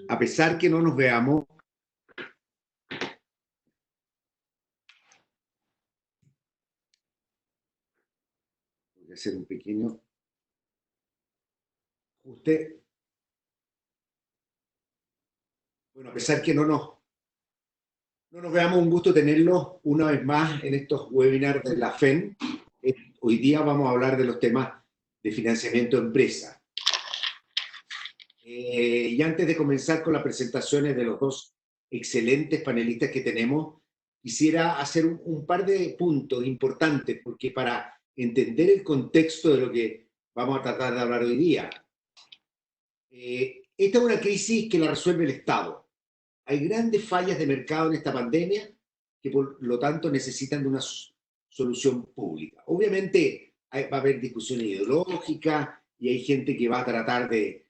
a pesar que no nos veamos, voy a hacer un pequeño ajuste. Bueno, a pesar que no nos veamos, un gusto tenerlos una vez más en estos webinars de la FEN. Hoy día vamos a hablar de los temas de financiamiento de empresas. Y antes de comenzar con las presentaciones de los dos excelentes panelistas que tenemos, quisiera hacer un par de puntos importantes, porque para entender el contexto de lo que vamos a tratar de hablar hoy día, esta es una crisis que la resuelve el Estado. Hay grandes fallas de mercado en esta pandemia que por lo tanto necesitan de una solución pública. Obviamente va a haber discusión ideológica y hay gente que va a tratar de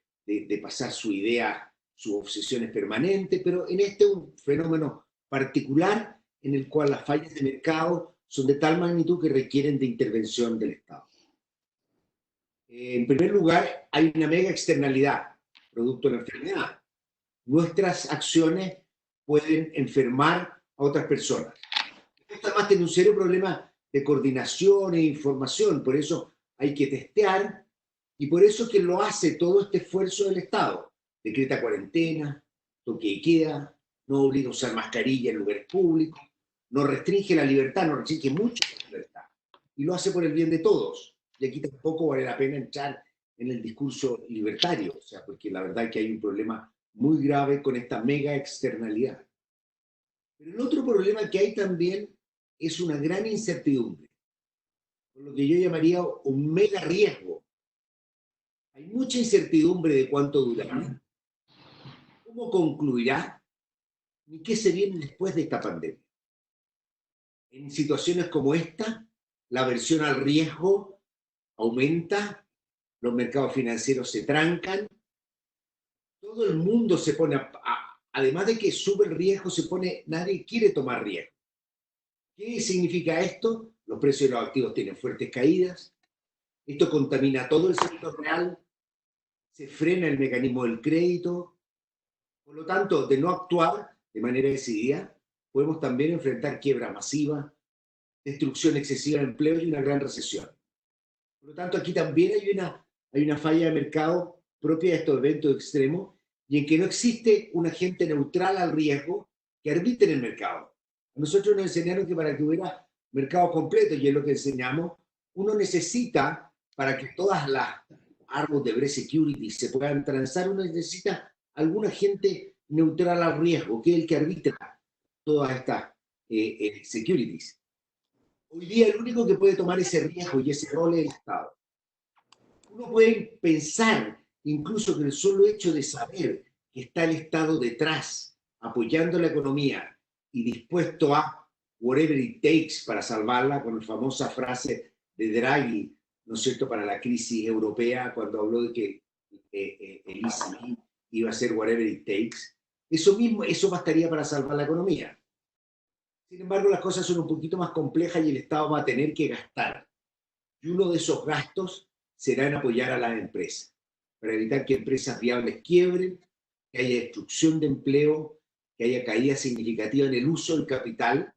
pasar su idea, sus obsesiones permanentes, pero en este es un fenómeno particular en el cual las fallas de mercado son de tal magnitud que requieren de intervención del Estado. En primer lugar, hay una mega externalidad, producto de la enfermedad. Nuestras acciones pueden enfermar a otras personas. Esto además tiene un serio problema de coordinación e información, por eso hay que testear y por eso que lo hace todo este esfuerzo del Estado. Decreta cuarentena, toque de queda, no obliga a usar mascarilla en lugares públicos, no restringe la libertad, no restringe mucho la libertad. Y lo hace por el bien de todos. Y aquí tampoco vale la pena entrar en el discurso libertario, o sea, porque la verdad es que hay un problema muy grave con esta mega externalidad. Pero el otro problema que hay también es una gran incertidumbre, con lo que yo llamaría un mega riesgo. Hay mucha incertidumbre de cuánto durará, cómo concluirá y qué se viene después de esta pandemia. En situaciones como esta, la aversión al riesgo aumenta, los mercados financieros se trancan, todo el mundo se pone, además de que sube el riesgo, nadie quiere tomar riesgo. ¿Qué significa esto? Los precios de los activos tienen fuertes caídas, esto contamina todo el sector real, se frena el mecanismo del crédito, por lo tanto, de no actuar de manera decidida, podemos también enfrentar quiebra masiva, destrucción excesiva de empleo y una gran recesión. Por lo tanto, aquí también hay una falla de mercado propia de estos eventos extremos y en que no existe un agente neutral al riesgo que arbitre en el mercado. A nosotros nos enseñaron que para que hubiera mercado completo, y es lo que enseñamos, uno necesita, para que todas las árboles de Breast Security se puedan transar, uno necesita algún agente neutral al riesgo, que es el que arbitra todas estas securities. Hoy día el único que puede tomar ese riesgo y ese rol es el Estado. Uno puede pensar incluso que el solo hecho de saber que está el Estado detrás, apoyando la economía y dispuesto a whatever it takes para salvarla, con la famosa frase de Draghi, ¿no es cierto?, para la crisis europea, cuando habló de que el ECB iba a hacer whatever it takes, eso bastaría para salvar la economía. Sin embargo, las cosas son un poquito más complejas y el Estado va a tener que gastar. Y uno de esos gastos será en apoyar a las empresas, para evitar que empresas viables quiebren, que haya destrucción de empleo, que haya caída significativa en el uso del capital,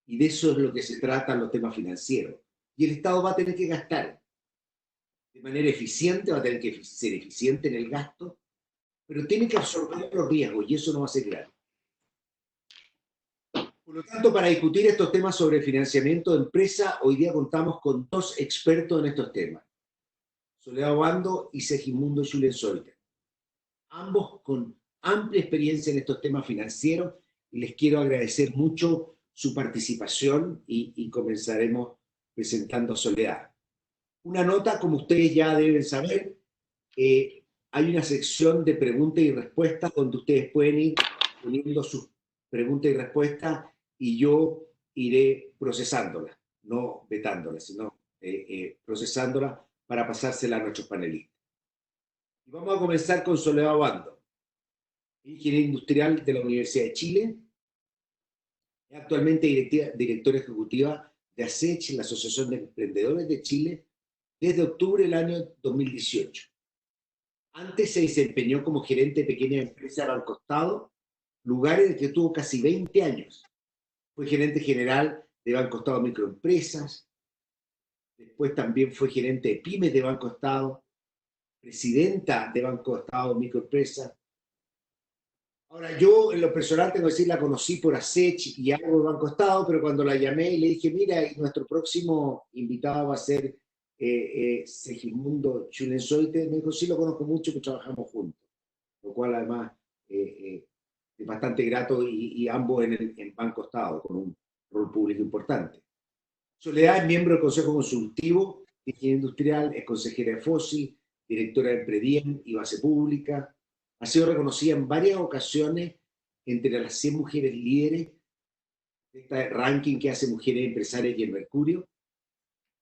y de eso es lo que se trata en los temas financieros. Y el Estado va a tener que gastar de manera eficiente, va a tener que ser eficiente en el gasto, pero tiene que absorber los riesgos y eso no va a ser gratis. Por lo tanto, para discutir estos temas sobre financiamiento de empresa, hoy día contamos con dos expertos en estos temas, Soledad Obando y Segismundo Schulensoiter, ambos con amplia experiencia en estos temas financieros, y les quiero agradecer mucho su participación y comenzaremos presentando a Soledad. Una nota, como ustedes ya deben saber, hay una sección de preguntas y respuestas donde ustedes pueden ir poniendo sus preguntas y respuestas y yo iré procesándolas, no vetándolas, sino procesándolas para pasárselas a nuestros panelistas. Y vamos a comenzar con Soledad Obando, ingeniera industrial de la Universidad de Chile, es actualmente directora ejecutiva de ASECH, la Asociación de Emprendedores de Chile, desde octubre del año 2018. Antes se desempeñó como gerente de pequeña empresa de Banco Estado, lugar en el que tuvo casi 20 años. Fue gerente general de Banco Estado Microempresas, después también fue gerente de pymes de Banco Estado, presidenta de Banco Estado Microempresas. Ahora, yo en lo personal tengo que decir, la conocí por ASECH y algo de Banco Estado, pero cuando la llamé y le dije, mira, nuestro próximo invitado va a ser Segismundo Chulensoite, me dijo, sí, lo conozco mucho, que trabajamos juntos, lo cual además es bastante grato y ambos en Banco Estado, con un rol público importante. Soledad es miembro del Consejo Consultivo de Ingeniería Industrial, es consejera de FOSI, directora de Prediem y Base Pública. Ha sido reconocida en varias ocasiones entre las 100 mujeres líderes de este ranking que hace Mujeres Empresarias y el Mercurio.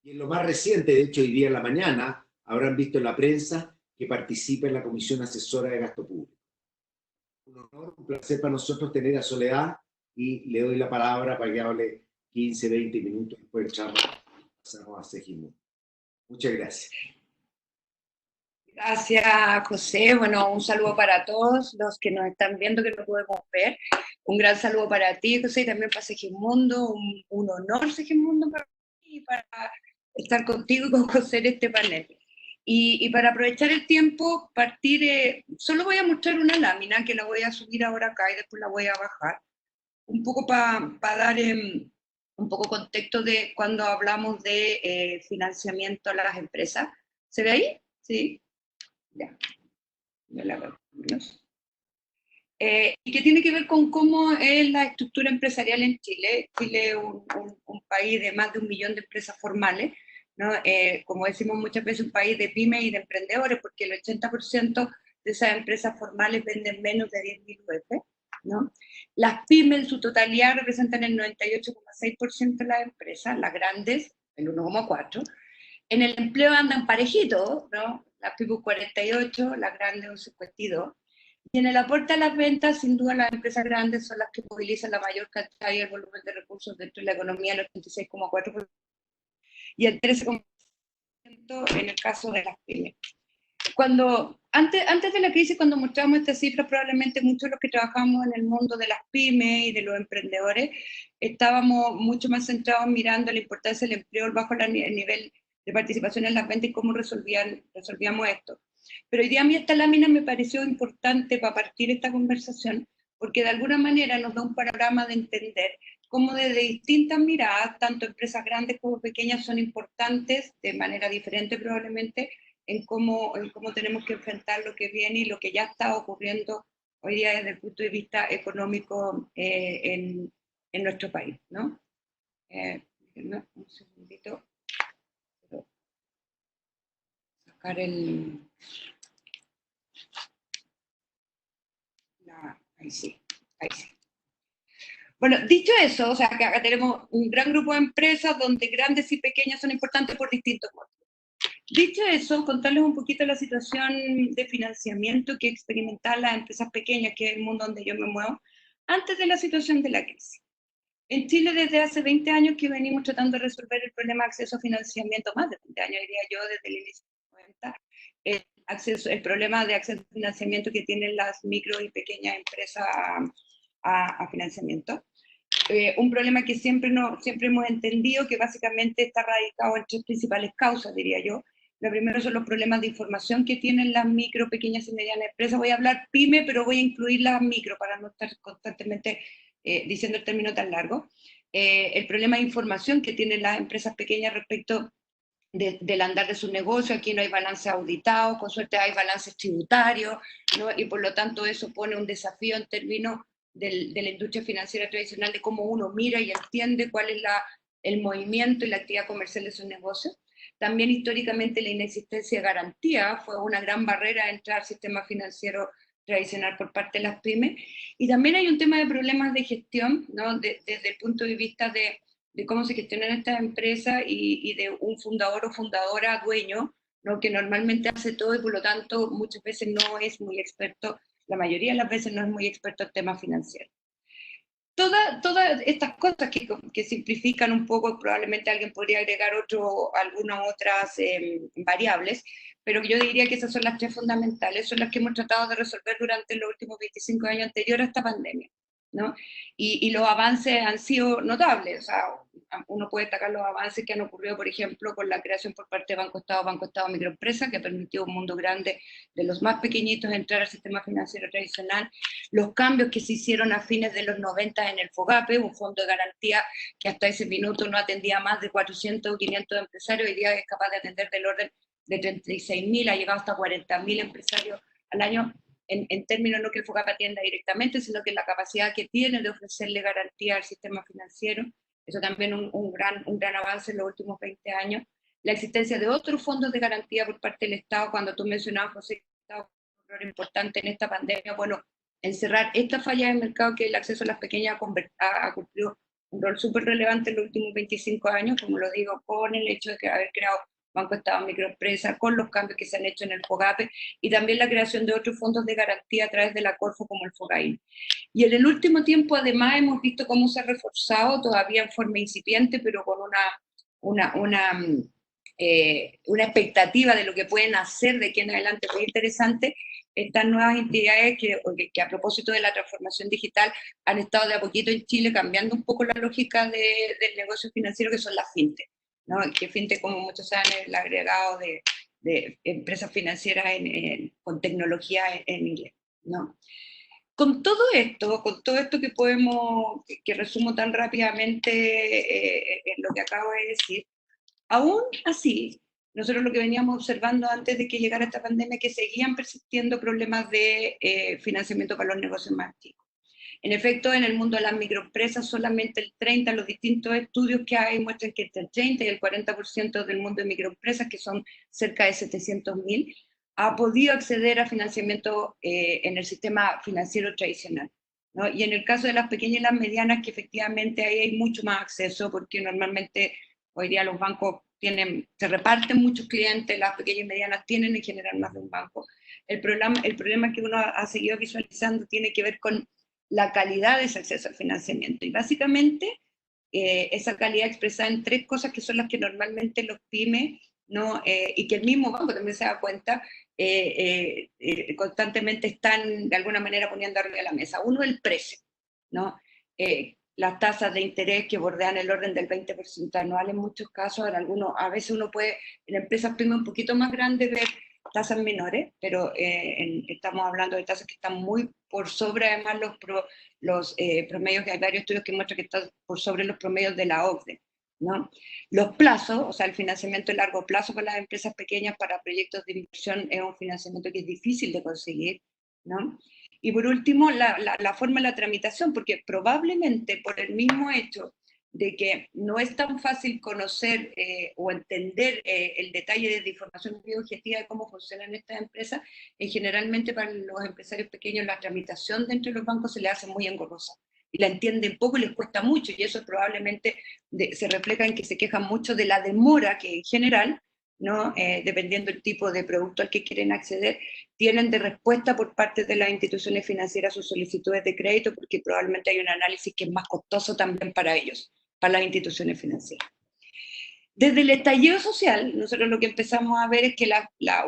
Y en lo más reciente, de hecho, hoy día en la mañana, habrán visto en la prensa que participa en la Comisión Asesora de Gasto Público. Un honor, un placer para nosotros tener a Soledad y le doy la palabra para que hable 15, 20 minutos después del charla. Pasamos a Segismundo. Muchas gracias. Gracias, José. Bueno, un saludo para todos los que nos están viendo, que no podemos ver. Un gran saludo para ti, José, y también para Segismundo. Un honor, Segismundo, para mí y para estar contigo y con José en este panel. Y para aprovechar el tiempo, solo voy a mostrar una lámina que la voy a subir ahora acá y después la voy a bajar. Un poco para dar un poco contexto de cuando hablamos de financiamiento a las empresas. ¿Se ve ahí? Sí. Ya, me la veo menos. Y que tiene que ver con cómo es la estructura empresarial en Chile. Chile es un país de más de 1 millón de empresas formales, ¿no? Como decimos muchas veces, un país de pymes y de emprendedores, porque el 80% de esas empresas formales venden menos de 10.000 UF, ¿no? Las pymes en su totalidad representan el 98,6% de las empresas, las grandes el 1,4%. En el empleo andan parejitos, ¿no? Las pymes 48, las grandes un 52. Y en el aporte a las ventas, sin duda las empresas grandes son las que movilizan la mayor cantidad y el volumen de recursos dentro de la economía, el 86,4%, y el 13,4% en el caso de las pymes. Antes de la crisis, cuando mostramos estas cifras, probablemente muchos de los que trabajamos en el mundo de las pymes y de los emprendedores estábamos mucho más centrados mirando la importancia del empleo bajo el nivel de participación en las ventas y cómo resolvíamos esto. Pero hoy día a mí esta lámina me pareció importante para partir esta conversación, porque de alguna manera nos da un panorama de entender cómo desde distintas miradas, tanto empresas grandes como pequeñas son importantes, de manera diferente probablemente, en cómo tenemos que enfrentar lo que viene y lo que ya está ocurriendo hoy día desde el punto de vista económico en nuestro país, ¿no? Un segundito. Sacar ahí sí, ahí sí. Bueno, dicho eso, o sea, que acá tenemos un gran grupo de empresas donde grandes y pequeñas son importantes por distintos motivos. Dicho eso, contarles un poquito la situación de financiamiento que experimentan las empresas pequeñas, que es el mundo donde yo me muevo, antes de la situación de la crisis. En Chile desde hace 20 años que venimos tratando de resolver el problema de acceso a financiamiento, más de 20 años diría yo, desde el inicio de los 90, el problema de acceso a financiamiento que tienen las micro y pequeñas empresas a financiamiento. Un problema que siempre hemos entendido que básicamente está radicado en 3 principales causas, diría yo. Lo primero son los problemas de información que tienen las micro, pequeñas y medianas empresas. Voy a hablar pyme, pero voy a incluir las micro para no estar constantemente diciendo el término tan largo. El problema de información que tienen las empresas pequeñas respecto del andar de su negocio. Aquí no hay balance auditado, con suerte hay balances tributarios, ¿no? Y por lo tanto eso pone un desafío en términos de la industria financiera tradicional, de cómo uno mira y entiende cuál es el movimiento y la actividad comercial de sus negocios. También históricamente la inexistencia de garantía fue una gran barrera a entrar al sistema financiero tradicional por parte de las pymes. Y también hay un tema de problemas de gestión, ¿no? Desde el punto de vista de cómo se gestionan estas empresas y de un fundador o fundadora dueño, ¿no? Que normalmente hace todo y por lo tanto muchas veces no es muy experto, la mayoría de las veces no es muy experto en temas financieros. Todas estas cosas que simplifican un poco, probablemente alguien podría agregar algunas otras variables, pero yo diría que esas son las tres fundamentales, son las que hemos tratado de resolver durante los últimos 25 años anteriores a esta pandemia, ¿no? Y los avances han sido notables, o sea, uno puede destacar los avances que han ocurrido, por ejemplo, con la creación por parte de Banco Estado Microempresa, que permitió un mundo grande de los más pequeñitos entrar al sistema financiero tradicional, los cambios que se hicieron a fines de los 90 en el FOGAPE, un fondo de garantía que hasta ese minuto no atendía a más de 400 o 500 empresarios, hoy día es capaz de atender del orden de 36.000, ha llegado hasta 40.000 empresarios al año, en términos no que el FOGAPE atienda directamente, sino que la capacidad que tiene de ofrecerle garantía al sistema financiero. Eso también un gran avance en los últimos 20 años. La existencia de otros fondos de garantía por parte del Estado, cuando tú mencionabas, José, un error importante en esta pandemia, bueno, encerrar esta falla de mercado que el acceso a las pequeñas ha cumplido un rol súper relevante en los últimos 25 años, como lo digo, con el hecho de que haber creado Banco Estado Microempresa, con los cambios que se han hecho en el FOGAPE, y también la creación de otros fondos de garantía a través de la Corfo como el FOGAIN. Y en el último tiempo, además, hemos visto cómo se ha reforzado, todavía en forma incipiente, pero con una expectativa de lo que pueden hacer de aquí en adelante muy interesante, estas nuevas entidades que a propósito de la transformación digital han estado de a poquito en Chile cambiando un poco la lógica del negocio financiero, que son las fintech, ¿no? Que fintech, como muchos saben, es el agregado de empresas financieras con tecnología en inglés, ¿no? Con todo esto que resumo tan rápidamente en lo que acabo de decir, aún así, nosotros lo que veníamos observando antes de que llegara esta pandemia, que seguían persistiendo problemas de financiamiento para los negocios más chicos. En efecto, en el mundo de las microempresas, solamente el 30%, los distintos estudios que hay muestran que entre el 30 y el 40% del mundo de microempresas, que son cerca de 700.000, ha podido acceder a financiamiento en el sistema financiero tradicional, ¿no? Y en el caso de las pequeñas y las medianas, que efectivamente ahí hay mucho más acceso, porque normalmente hoy día los bancos se reparten muchos clientes, las pequeñas y medianas tienen en general más de un banco. El problema que uno ha seguido visualizando tiene que ver con la calidad de ese acceso al financiamiento. Y básicamente esa calidad expresada en tres cosas que son las que normalmente los pymes, ¿no? Y que el mismo banco también se da cuenta, constantemente están de alguna manera poniendo arriba de la mesa. Uno, el precio, ¿no? Las tasas de interés que bordean el orden del 20% anual en muchos casos, a veces uno puede, en empresas pymes un poquito más grandes, ver tasas menores, pero estamos hablando de tasas que están muy por sobre, además, los promedios, que hay varios estudios que muestran que están por sobre los promedios de la OCDE, ¿no? Los plazos, o sea, el financiamiento de largo plazo para las empresas pequeñas para proyectos de inversión es un financiamiento que es difícil de conseguir, ¿no? Y por último, la forma de la tramitación, porque probablemente por el mismo hecho de que no es tan fácil conocer o entender el detalle de información muy objetiva de cómo funcionan estas empresas, generalmente para los empresarios pequeños la tramitación dentro de los bancos se les hace muy engorrosa. Y la entienden poco y les cuesta mucho, y eso probablemente se refleja en que se quejan mucho de la demora que en general, ¿no? Dependiendo del tipo de producto al que quieren acceder, tienen de respuesta por parte de las instituciones financieras sus solicitudes de crédito, porque probablemente hay un análisis que es más costoso también para ellos, para las instituciones financieras. Desde el estallido social, nosotros lo que empezamos a ver es que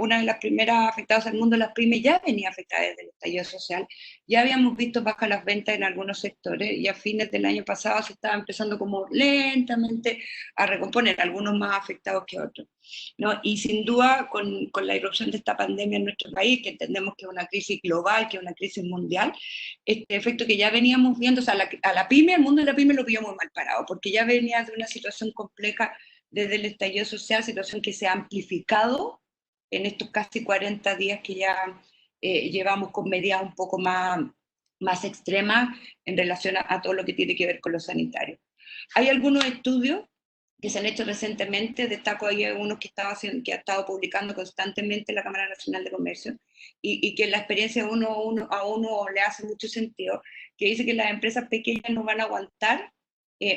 una de las primeras afectadas al mundo, las pymes, ya venía afectada desde el estallido social. Ya habíamos visto bajas las ventas en algunos sectores y a fines del año pasado se estaba empezando como lentamente a recomponer, algunos más afectados que otros, ¿no? Y sin duda, con la irrupción de esta pandemia en nuestro país, que entendemos que es una crisis global, que es una crisis mundial, este efecto que ya veníamos viendo, o sea, a la pyme, el mundo de la pyme lo pilló muy mal parado, porque ya venía de una situación compleja desde el estallido social, situación que se ha amplificado en estos casi 40 días que ya llevamos con medidas un poco más extremas en relación a todo lo que tiene que ver con lo sanitario. Hay algunos estudios que se han hecho recientemente, destaco ahí unos que ha estado publicando constantemente la Cámara Nacional de Comercio, y que la experiencia a uno le hace mucho sentido, que dice que las empresas pequeñas no van a aguantar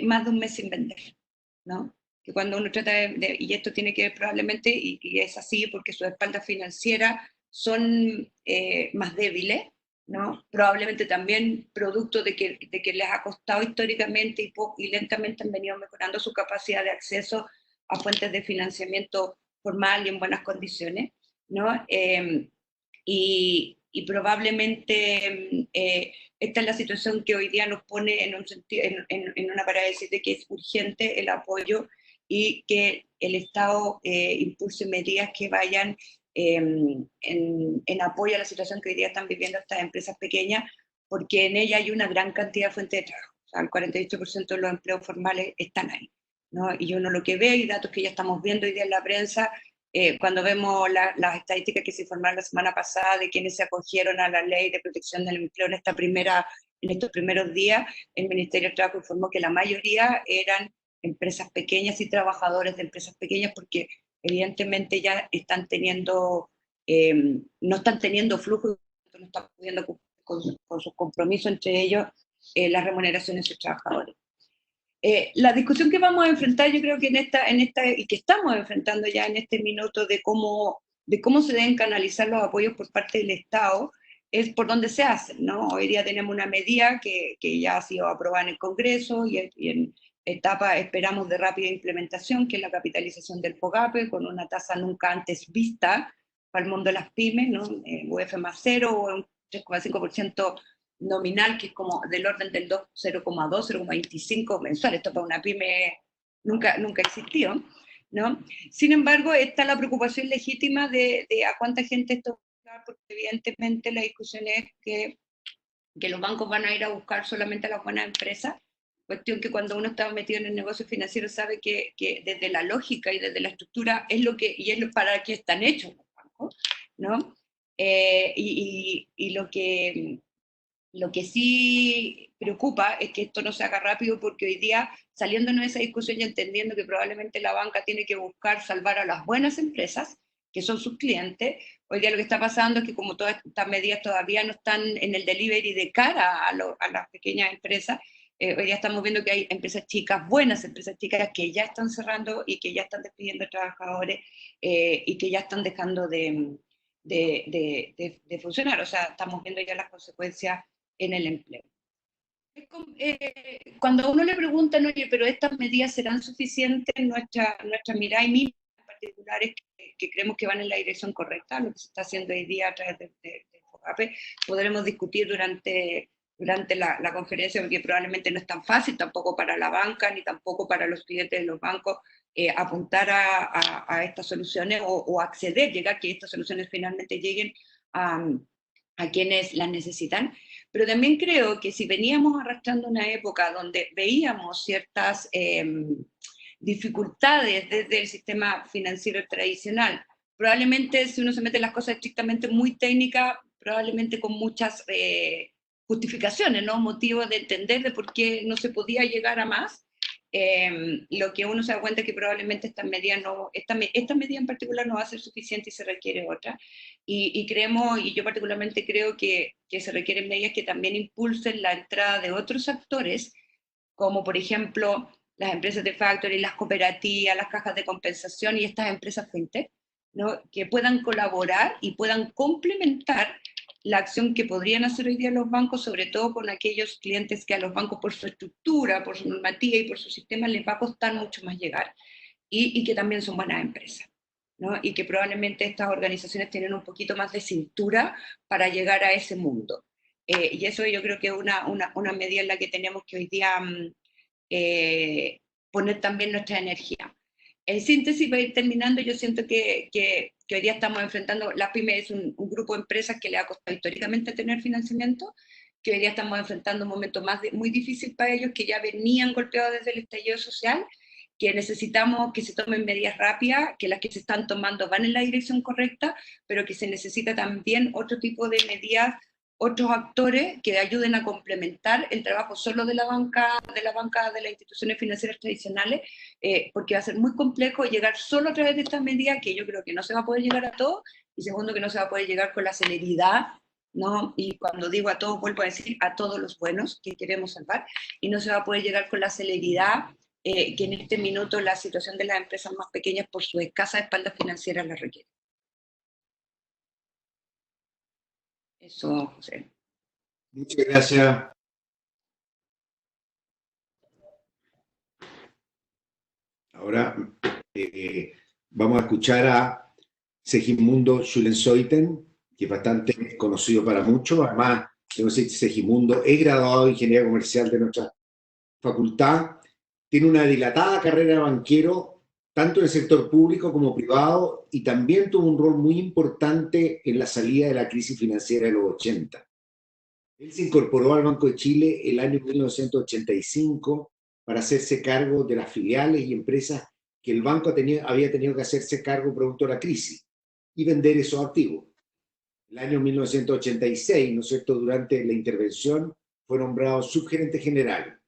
más de un mes sin vender, ¿no? Que cuando uno trata y esto tiene que ver probablemente, y es así porque sus espaldas financieras son más débiles, ¿no? Probablemente también producto de que les ha costado históricamente y lentamente han venido mejorando su capacidad de acceso a fuentes de financiamiento formal y en buenas condiciones, ¿no? Y probablemente esta es la situación que hoy día nos pone en, un sentido, en una parada de decir de que es urgente el apoyo y que el Estado impulse medidas que vayan en apoyo a la situación que hoy día están viviendo estas empresas pequeñas, porque en ella hay una gran cantidad de fuentes de trabajo. O sea, el 48% de los empleos formales están ahí, ¿no? Y uno lo que ve, y datos que ya estamos viendo hoy día en la prensa, cuando vemos las estadísticas que se informaron la semana pasada de quienes se acogieron a la ley de protección del empleo en estos primeros días, el Ministerio del Trabajo informó que la mayoría eran empresas pequeñas y trabajadores de empresas pequeñas, porque evidentemente ya están teniendo, no están teniendo flujo, no están pudiendo con sus compromisos, entre ellos las remuneraciones de sus trabajadores. La discusión que vamos a enfrentar, yo creo que y que estamos enfrentando ya en este minuto de cómo se deben canalizar los apoyos por parte del Estado, es por dónde se hacen, ¿no? Hoy día tenemos una medida que ya ha sido aprobada en el Congreso y en etapa, esperamos, de rápida implementación, que es la capitalización del FOGAPE, con una tasa nunca antes vista para el mundo de las pymes, ¿no? UF más 0 o un 3,5% nominal, que es como del orden del 0,2, 0,25 mensual. Esto para una pyme nunca existió, ¿no? Sin embargo, está la preocupación legítima de a cuánta gente esto va a dar, porque evidentemente la discusión es que los bancos van a ir a buscar solamente a las buenas empresas, cuestión que cuando uno está metido en el negocio financiero sabe que desde la lógica y desde la estructura es para qué están hechos los bancos, ¿no? Y lo que sí preocupa es que esto no se haga rápido, porque hoy día, saliéndonos de esa discusión y entendiendo que probablemente la banca tiene que buscar salvar a las buenas empresas, que son sus clientes, hoy día lo que está pasando es que como todas estas medidas todavía no están en el delivery de cara a las pequeñas empresas, hoy día estamos viendo que hay empresas chicas, buenas empresas chicas, que ya están cerrando y que ya están despidiendo trabajadores y que ya están dejando de funcionar. O sea, estamos viendo ya las consecuencias en el empleo. Cuando a uno le preguntan, oye, pero estas medidas serán suficientes, nuestra mirada y mira en particular es que creemos que van en la dirección correcta, lo que se está haciendo hoy día a través de FOGAPE. Podremos discutir durante la conferencia, porque probablemente no es tan fácil tampoco para la banca, ni tampoco para los clientes de los bancos, apuntar a estas soluciones o acceder, llegar a que estas soluciones finalmente lleguen a quienes las necesitan. Pero también creo que si veníamos arrastrando una época donde veíamos ciertas dificultades desde el sistema financiero tradicional, probablemente si uno se mete en las cosas estrictamente muy técnicas, probablemente con muchas justificaciones, ¿no? Motivos de entender de por qué no se podía llegar a más, lo que uno se da cuenta es que probablemente esta medida en particular no va a ser suficiente y se requiere otra. Y creemos, y yo particularmente creo que se requieren medidas que también impulsen la entrada de otros actores, como por ejemplo las empresas de factoring, las cooperativas, las cajas de compensación y estas empresas fintech, ¿no? Que puedan colaborar y puedan complementar la acción que podrían hacer hoy día los bancos, sobre todo con aquellos clientes que a los bancos, por su estructura, por su normativa y por su sistema, les va a costar mucho más llegar, y que también son buenas empresas, ¿no? Y que probablemente estas organizaciones tienen un poquito más de cintura para llegar a ese mundo. Y eso yo creo que es una medida en la que tenemos que hoy día poner también nuestra energía. En síntesis, para ir terminando, yo siento que hoy día estamos enfrentando, la PYME es un grupo de empresas que le ha costado históricamente tener financiamiento, que hoy día estamos enfrentando un momento muy difícil para ellos, que ya venían golpeados desde el estallido social, que necesitamos que se tomen medidas rápidas, que las que se están tomando van en la dirección correcta, pero que se necesita también otro tipo de medidas, otros actores que ayuden a complementar el trabajo solo de la banca de las instituciones financieras tradicionales, porque va a ser muy complejo llegar solo a través de estas medidas, que yo creo que no se va a poder llegar a todos, y segundo, que no se va a poder llegar con la celeridad, ¿no? Y cuando digo a todos, vuelvo a decir a todos los buenos que queremos salvar, y no se va a poder llegar con la celeridad que en este minuto la situación de las empresas más pequeñas por su escasa espalda financiera la requiere. Eso, José. Muchas gracias. Ahora vamos a escuchar a Segismundo Schulensoiten, que es bastante conocido para muchos. Además, yo no sé si Segismundo es graduado de Ingeniería Comercial de nuestra facultad. Tiene una dilatada carrera de banquero, tanto en el sector público como privado, y también tuvo un rol muy importante en la salida de la crisis financiera de los 80. Él se incorporó al Banco de Chile el año 1985 para hacerse cargo de las filiales y empresas que el banco había tenido que hacerse cargo producto de la crisis y vender esos activos. El año 1986, ¿no es cierto?, durante la intervención, fue nombrado subgerente general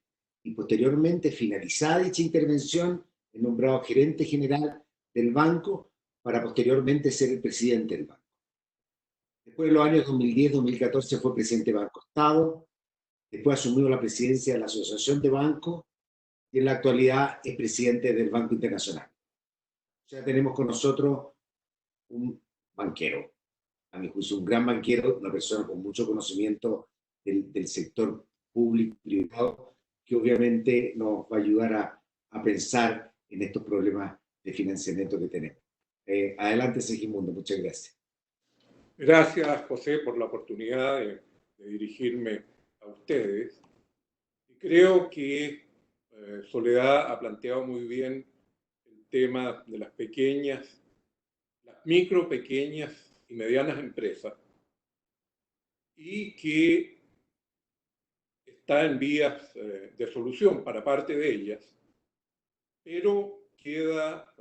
y posteriormente, finalizada dicha intervención, es nombrado gerente general del banco para posteriormente ser el presidente del banco. Después de los años 2010-2014 fue presidente de Banco Estado, después asumió la presidencia de la Asociación de Bancos y en la actualidad es presidente del Banco Internacional. O sea, tenemos con nosotros un banquero, a mi juicio un gran banquero, una persona con mucho conocimiento del sector público y privado, que obviamente nos va a ayudar a pensar en estos problemas de financiamiento que tenemos. Adelante, Segismundo, muchas gracias. Gracias, José, por la oportunidad de dirigirme a ustedes. Creo que Soledad ha planteado muy bien el tema de las pequeñas, las micro, pequeñas y medianas empresas, y que está en vías de solución para parte de ellas, pero queda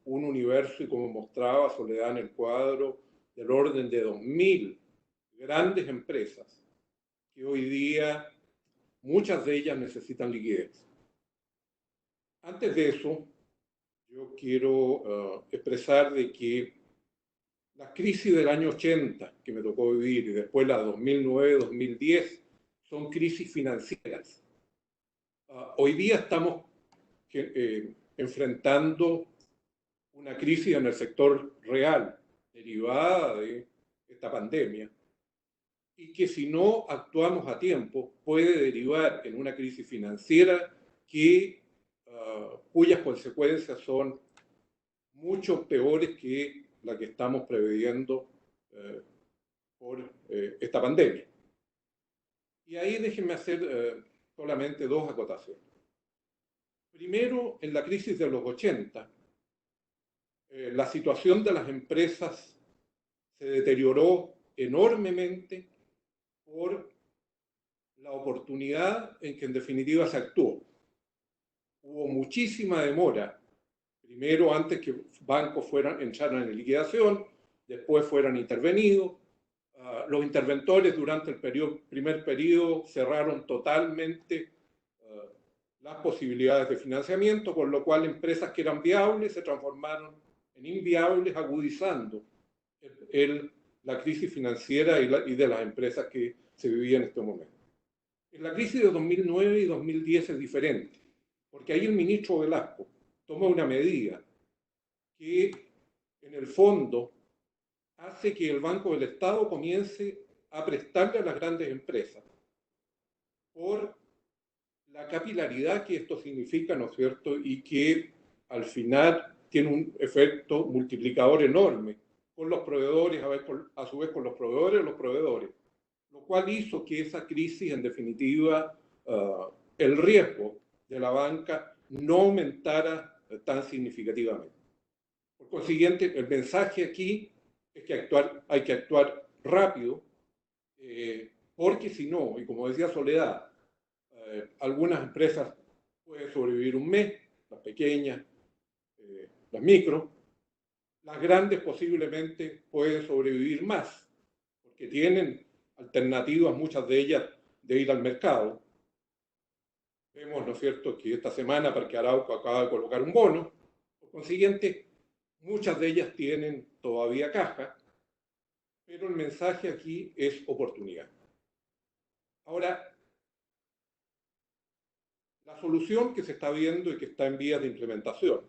un universo, y como mostraba Soledad en el cuadro, del orden de 2.000 grandes empresas que hoy día muchas de ellas necesitan liquidez. Antes de eso, yo quiero expresar de que la crisis del año 80 que me tocó vivir y después la 2009-2010 son crisis financieras. Hoy día estamos enfrentando una crisis en el sector real derivada de esta pandemia, y que si no actuamos a tiempo puede derivar en una crisis financiera cuyas consecuencias son mucho peores que la que estamos previendo por esta pandemia. Y ahí déjenme hacer solamente dos acotaciones. Primero, en la crisis de los 80, la situación de las empresas se deterioró enormemente por la oportunidad en que en definitiva se actuó. Hubo muchísima demora, primero antes que bancos entraran en liquidación, después fueran intervenidos. Los interventores durante el primer periodo cerraron totalmente las posibilidades de financiamiento, con lo cual empresas que eran viables se transformaron en inviables, agudizando la crisis financiera y de las empresas que se vivía en este momento. En la crisis de 2009 y 2010 es diferente, porque ahí el ministro Velasco toma una medida que en el fondo hace que el Banco del Estado comience a prestarle a las grandes empresas por la capilaridad que esto significa, ¿no es cierto? Y que al final tiene un efecto multiplicador enorme con los proveedores, a su vez con los proveedores de los proveedores, lo cual hizo que esa crisis, en definitiva, el riesgo de la banca no aumentara tan significativamente. Por consiguiente, el mensaje aquí es que hay que actuar rápido, porque si no, y como decía Soledad, algunas empresas pueden sobrevivir un mes, las pequeñas, las micro, las grandes posiblemente pueden sobrevivir más, porque tienen alternativas, muchas de ellas, de ir al mercado. Vemos, ¿no es cierto?, que esta semana Parque Arauco acaba de colocar un bono, por consiguiente, muchas de ellas tienen todavía caja, pero el mensaje aquí es oportunidad. Ahora, la solución que se está viendo y que está en vías de implementación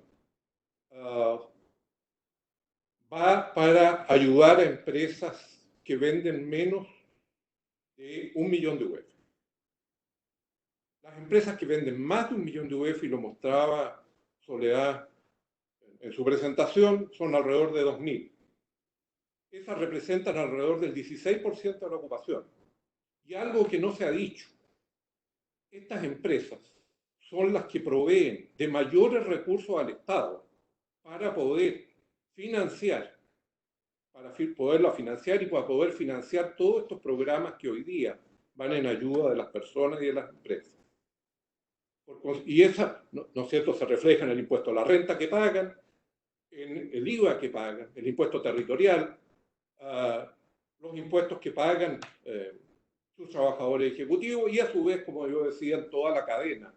va para ayudar a empresas que venden menos de 1 millón de UF. Las empresas que venden más de 1 millón de UF, y lo mostraba Soledad en su presentación, son alrededor de 2.000. esas representan alrededor del 16% de la ocupación. Y algo que no se ha dicho, estas empresas son las que proveen de mayores recursos al Estado para poder financiar, poderla financiar y para poder financiar todos estos programas que hoy día van en ayuda de las personas y de las empresas. Y esa, ¿no es cierto?, se refleja en el impuesto a la renta que pagan, en el IVA que pagan, el impuesto territorial, los impuestos que pagan sus trabajadores ejecutivos y a su vez, como yo decía, en toda la cadena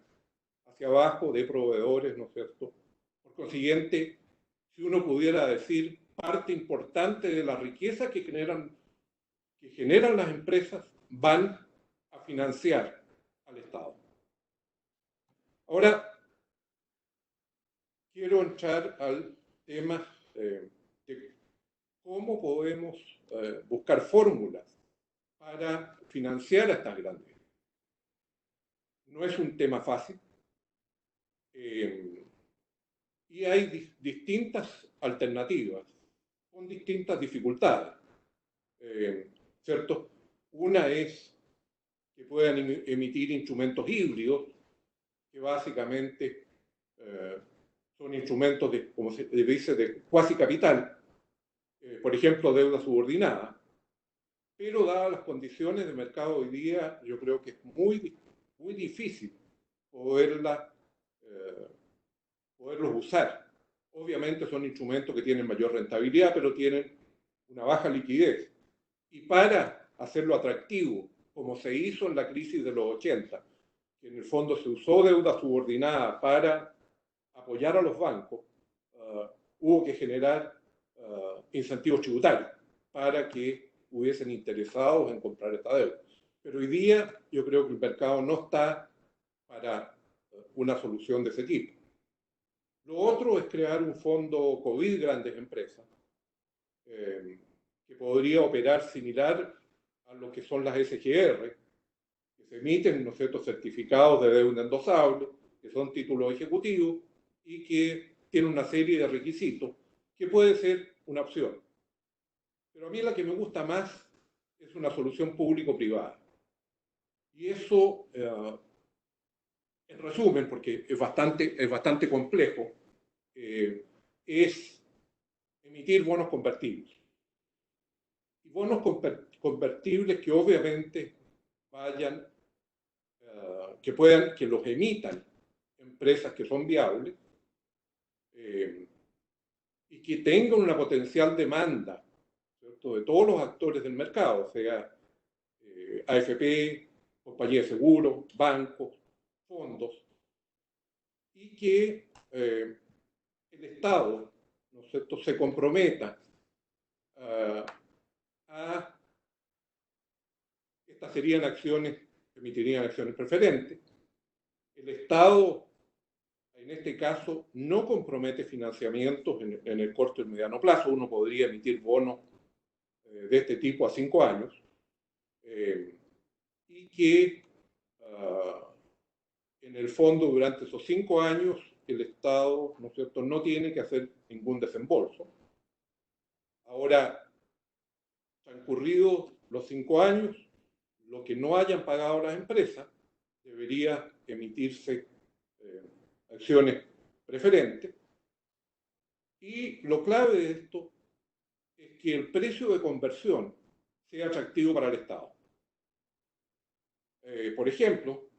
hacia abajo de proveedores, ¿no es cierto? Por consiguiente, si uno pudiera decir, parte importante de la riqueza que generan las empresas van a financiar al Estado. Ahora, quiero entrar al tema de cómo podemos buscar fórmulas para financiar a estas grandes. No es un tema fácil y hay distintas alternativas con distintas dificultades, ¿cierto? Una es que puedan emitir instrumentos híbridos, que básicamente son instrumentos de, como se dice, de cuasi capital, por ejemplo, deuda subordinada, pero dadas las condiciones de mercado hoy día, yo creo que es muy difícil poderlos usar. Obviamente son instrumentos que tienen mayor rentabilidad, pero tienen una baja liquidez. Y para hacerlo atractivo, como se hizo en la crisis de los 80, que en el fondo se usó deuda subordinada para apoyar a los bancos, hubo que generar incentivos tributarios para que hubiesen interesados en comprar esta deuda. Pero hoy día yo creo que el mercado no está para una solución de ese tipo. Lo otro es crear un fondo COVID grandes empresas, que podría operar similar a lo que son las SGR, que se emiten, ¿no es cierto?, certificados de deuda endosable, que son títulos ejecutivos y que tienen una serie de requisitos, que puede ser una opción. Pero a mí la que me gusta más es una solución público-privada. Y eso, en resumen, porque es bastante complejo, es emitir bonos convertibles. Y bonos convertibles que obviamente vayan, que los emitan empresas que son viables y que tengan una potencial demanda, ¿cierto?, de todos los actores del mercado, sea AFP, compañías de seguros, bancos, fondos, y que el Estado, ¿no es cierto?, se comprometa estas serían acciones, emitirían acciones preferentes. El Estado, en este caso, no compromete financiamientos en el corto y mediano plazo. Uno podría emitir bonos de este tipo a 5 años y que en el fondo durante esos 5 años el Estado, ¿no es cierto?, no tiene que hacer ningún desembolso. Ahora, transcurridos los 5 años, lo que no hayan pagado las empresas debería emitirse acciones preferentes. Y lo clave de esto es que el precio de conversión sea atractivo para el Estado. Por ejemplo,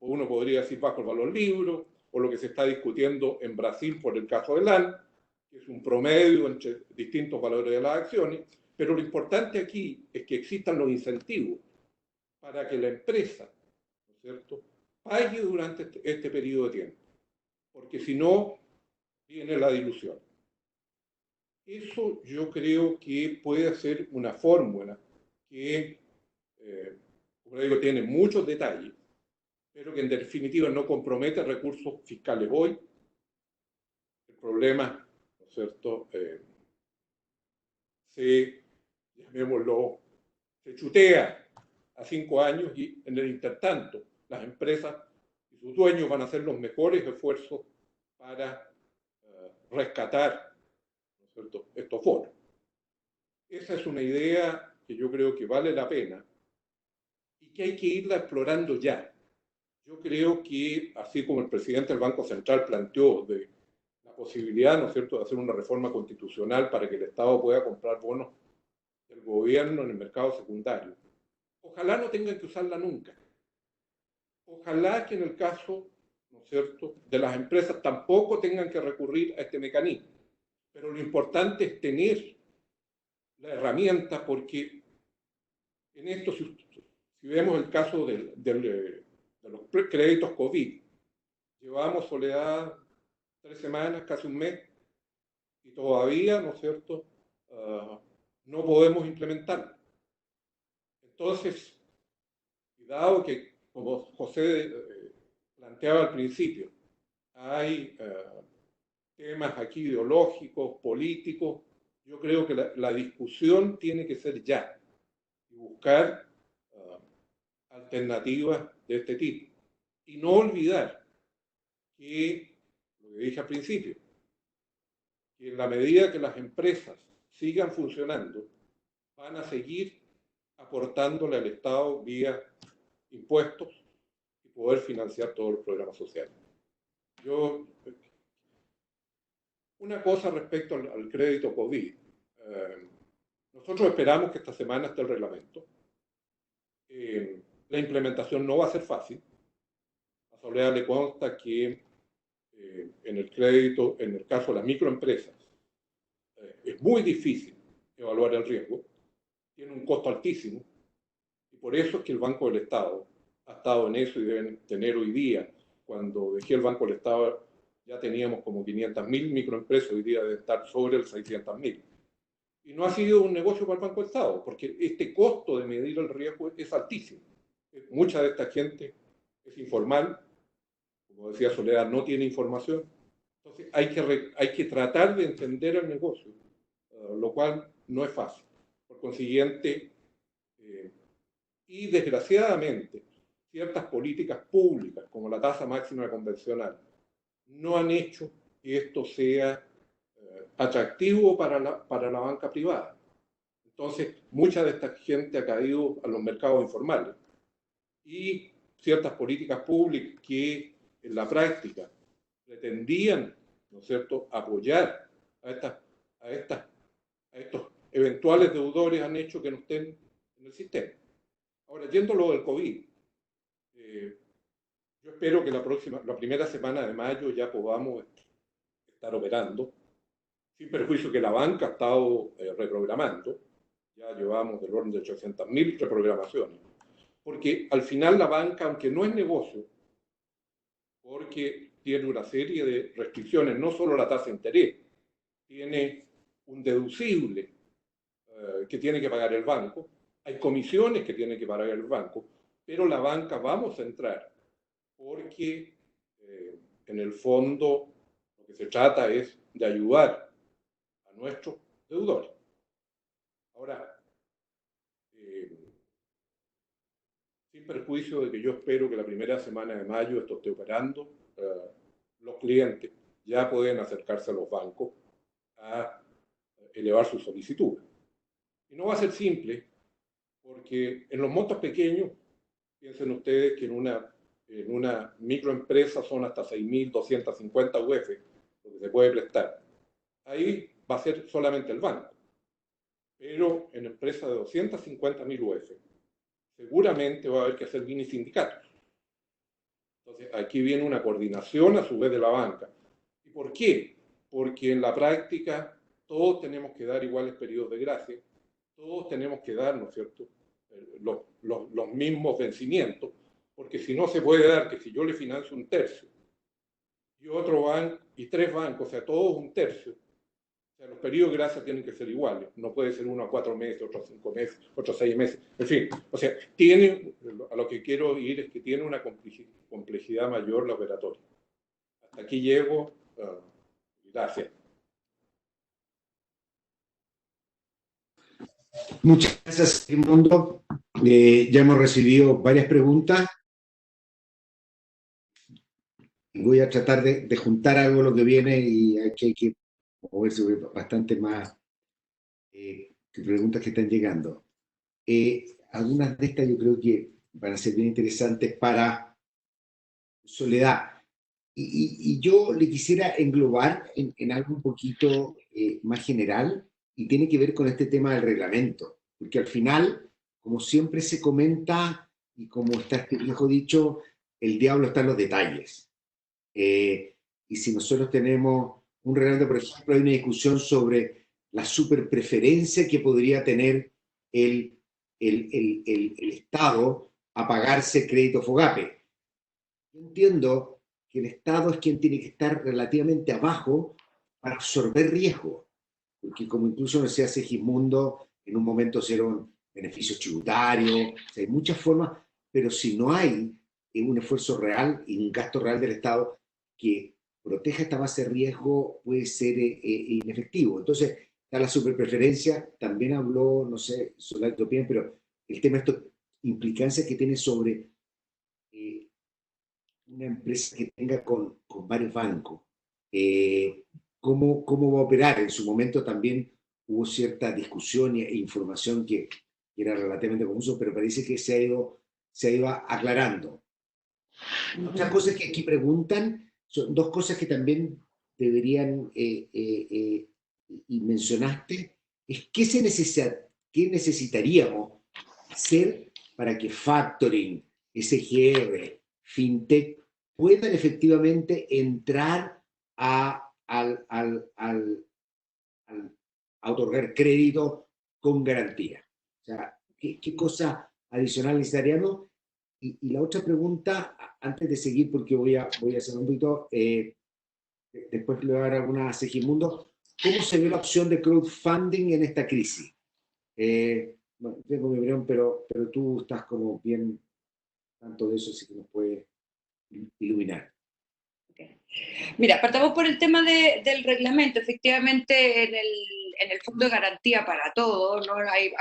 uno podría decir bajo el valor libro, o lo que se está discutiendo en Brasil por el caso de LAN, que es un promedio entre distintos valores de las acciones, pero lo importante aquí es que existan los incentivos para que la empresa, ¿no es cierto?, pague durante este periodo de tiempo, porque si no, viene la dilución. Eso yo creo que puede ser una fórmula que, como digo, tiene muchos detalles, pero que en definitiva no compromete recursos fiscales hoy. El problema, ¿no es cierto?, llamémoslo, se chutea a 5 años y en el intertanto las empresas y sus dueños van a hacer los mejores esfuerzos para rescatar, ¿no es cierto?, estos fondos. esa es una idea que yo creo que vale la pena y que hay que irla explorando ya. Yo creo que, así como el presidente del Banco Central planteó de la posibilidad, ¿no es cierto?, de hacer una reforma constitucional para que el Estado pueda comprar bonos del gobierno en el mercado secundario, ojalá no tengan que usarla nunca. Ojalá que en el caso, ¿no es cierto?, de las empresas tampoco tengan que recurrir a este mecanismo. Pero lo importante es tener la herramienta, porque en esto, si vemos el caso de los créditos COVID, llevamos, Soledad, 3 semanas, casi un mes, y todavía, ¿no es cierto?, no podemos implementarlo. Entonces, y dado que, como José planteaba al principio, hay temas aquí ideológicos, políticos, yo creo que la discusión tiene que ser ya y buscar alternativas de este tipo. Y no olvidar que, lo que dije al principio, que en la medida que las empresas sigan funcionando, van a seguir aportándole al Estado vía impuestos y poder financiar todos los programas sociales. Una cosa respecto al crédito COVID. Nosotros esperamos que esta semana esté el reglamento. La implementación no va a ser fácil. A Soledad le consta que en el crédito, en el caso de las microempresas, es muy difícil evaluar el riesgo. Tiene un costo altísimo. Y por eso es que el Banco del Estado ha estado en eso y deben tener hoy día, cuando dejé el Banco del Estado, ya teníamos como 500.000 microempresas, hoy día debe estar sobre el 600.000. Y no ha sido un negocio para el Banco del Estado, porque este costo de medir el riesgo es altísimo. Mucha de esta gente es informal, como decía Soledad, no tiene información. Entonces hay que tratar de entender el negocio, lo cual no es fácil. Por consiguiente, y desgraciadamente, ciertas políticas públicas, como la tasa máxima convencional, no han hecho que esto sea atractivo para la banca privada. Entonces, mucha de esta gente ha caído a los mercados informales y ciertas políticas públicas que en la práctica pretendían, ¿no es cierto?, apoyar a estos eventuales deudores han hecho que no estén en el sistema. Ahora, yendo a lo del COVID, yo espero que la primera semana de mayo ya podamos estar operando, sin perjuicio que la banca ha estado reprogramando. Ya llevamos del orden de 800.000 reprogramaciones. Porque al final la banca, aunque no es negocio, porque tiene una serie de restricciones, no solo la tasa de interés, tiene un deducible que tiene que pagar el banco, hay comisiones que tiene que pagar el banco, pero la banca vamos a entrar porque en el fondo lo que se trata es de ayudar a nuestros deudores. Ahora, sin perjuicio de que yo espero que la primera semana de mayo esto esté operando, los clientes ya pueden acercarse a los bancos a elevar su solicitud. Y no va a ser simple, porque en los montos pequeños, piensen ustedes que en una microempresa son hasta 6.250 UF lo que se puede prestar. Ahí va a ser solamente el banco. Pero en empresas de 250.000 UF, seguramente va a haber que hacer mini sindicatos. Entonces, aquí viene una coordinación a su vez de la banca. ¿Y por qué? Porque en la práctica todos tenemos que dar iguales periodos de gracia, todos tenemos que dar, ¿no es cierto?, los mismos vencimientos, porque si no se puede dar que si yo le financio un tercio y otro banco y 3 bancos, o sea, todos un tercio, o sea, los periodos de gracia tienen que ser iguales, no puede ser uno a 4 meses, otro a 5 meses, otro a 6 meses, en fin, o sea, a lo que quiero ir es que tiene una complejidad mayor la operatoria. Hasta aquí llego, gracias. Muchas gracias, Edmundo. Ya hemos recibido varias preguntas. Voy a tratar de juntar algo de lo que viene y hay que moverse bastante más preguntas que están llegando. Algunas de estas yo creo que van a ser bien interesantes para Soledad. Y yo le quisiera englobar en algo un poquito más general y tiene que ver con este tema del reglamento, porque al final, como siempre se comenta y como está este viejo dicho, el diablo está en los detalles. Y si nosotros tenemos un reglamento, por ejemplo, hay una discusión sobre la superpreferencia que podría tener el, el Estado a pagarse crédito FOGAPE. Yo entiendo que el Estado es quien tiene que estar relativamente abajo para absorber riesgo, porque como incluso nos decía Segismundo, en un momento hicieron beneficios tributarios, o sea, hay muchas formas, pero si no hay un esfuerzo real y un gasto real del Estado que proteja esta base de riesgo, puede ser inefectivo. Entonces, está la superpreferencia, también habló, no sé, sobre la opinión, pero el tema de esto, implicancias que tiene sobre eh, una empresa que tenga con varios bancos. ¿Cómo va a operar? En su momento también hubo cierta discusión e información que era relativamente confuso, pero parece que se ha ido aclarando. Otra cosa que aquí preguntan son dos cosas que también deberían, y mencionaste, es qué necesitaríamos hacer para que factoring, SGR, fintech puedan efectivamente entrar a otorgar crédito con garantía. O sea, ¿qué cosa adicional necesitaríamos? Y la otra pregunta, antes de seguir, porque voy a hacer un poquito, después le voy a dar alguna a Segismundo, ¿cómo se ve la opción de crowdfunding en esta crisis? Bueno, tengo mi opinión, pero tú estás como bien tanto de eso, así que nos puedes iluminar. Mira, partamos por el tema del reglamento. Efectivamente, en el fondo de garantía para todo, ¿no? Hay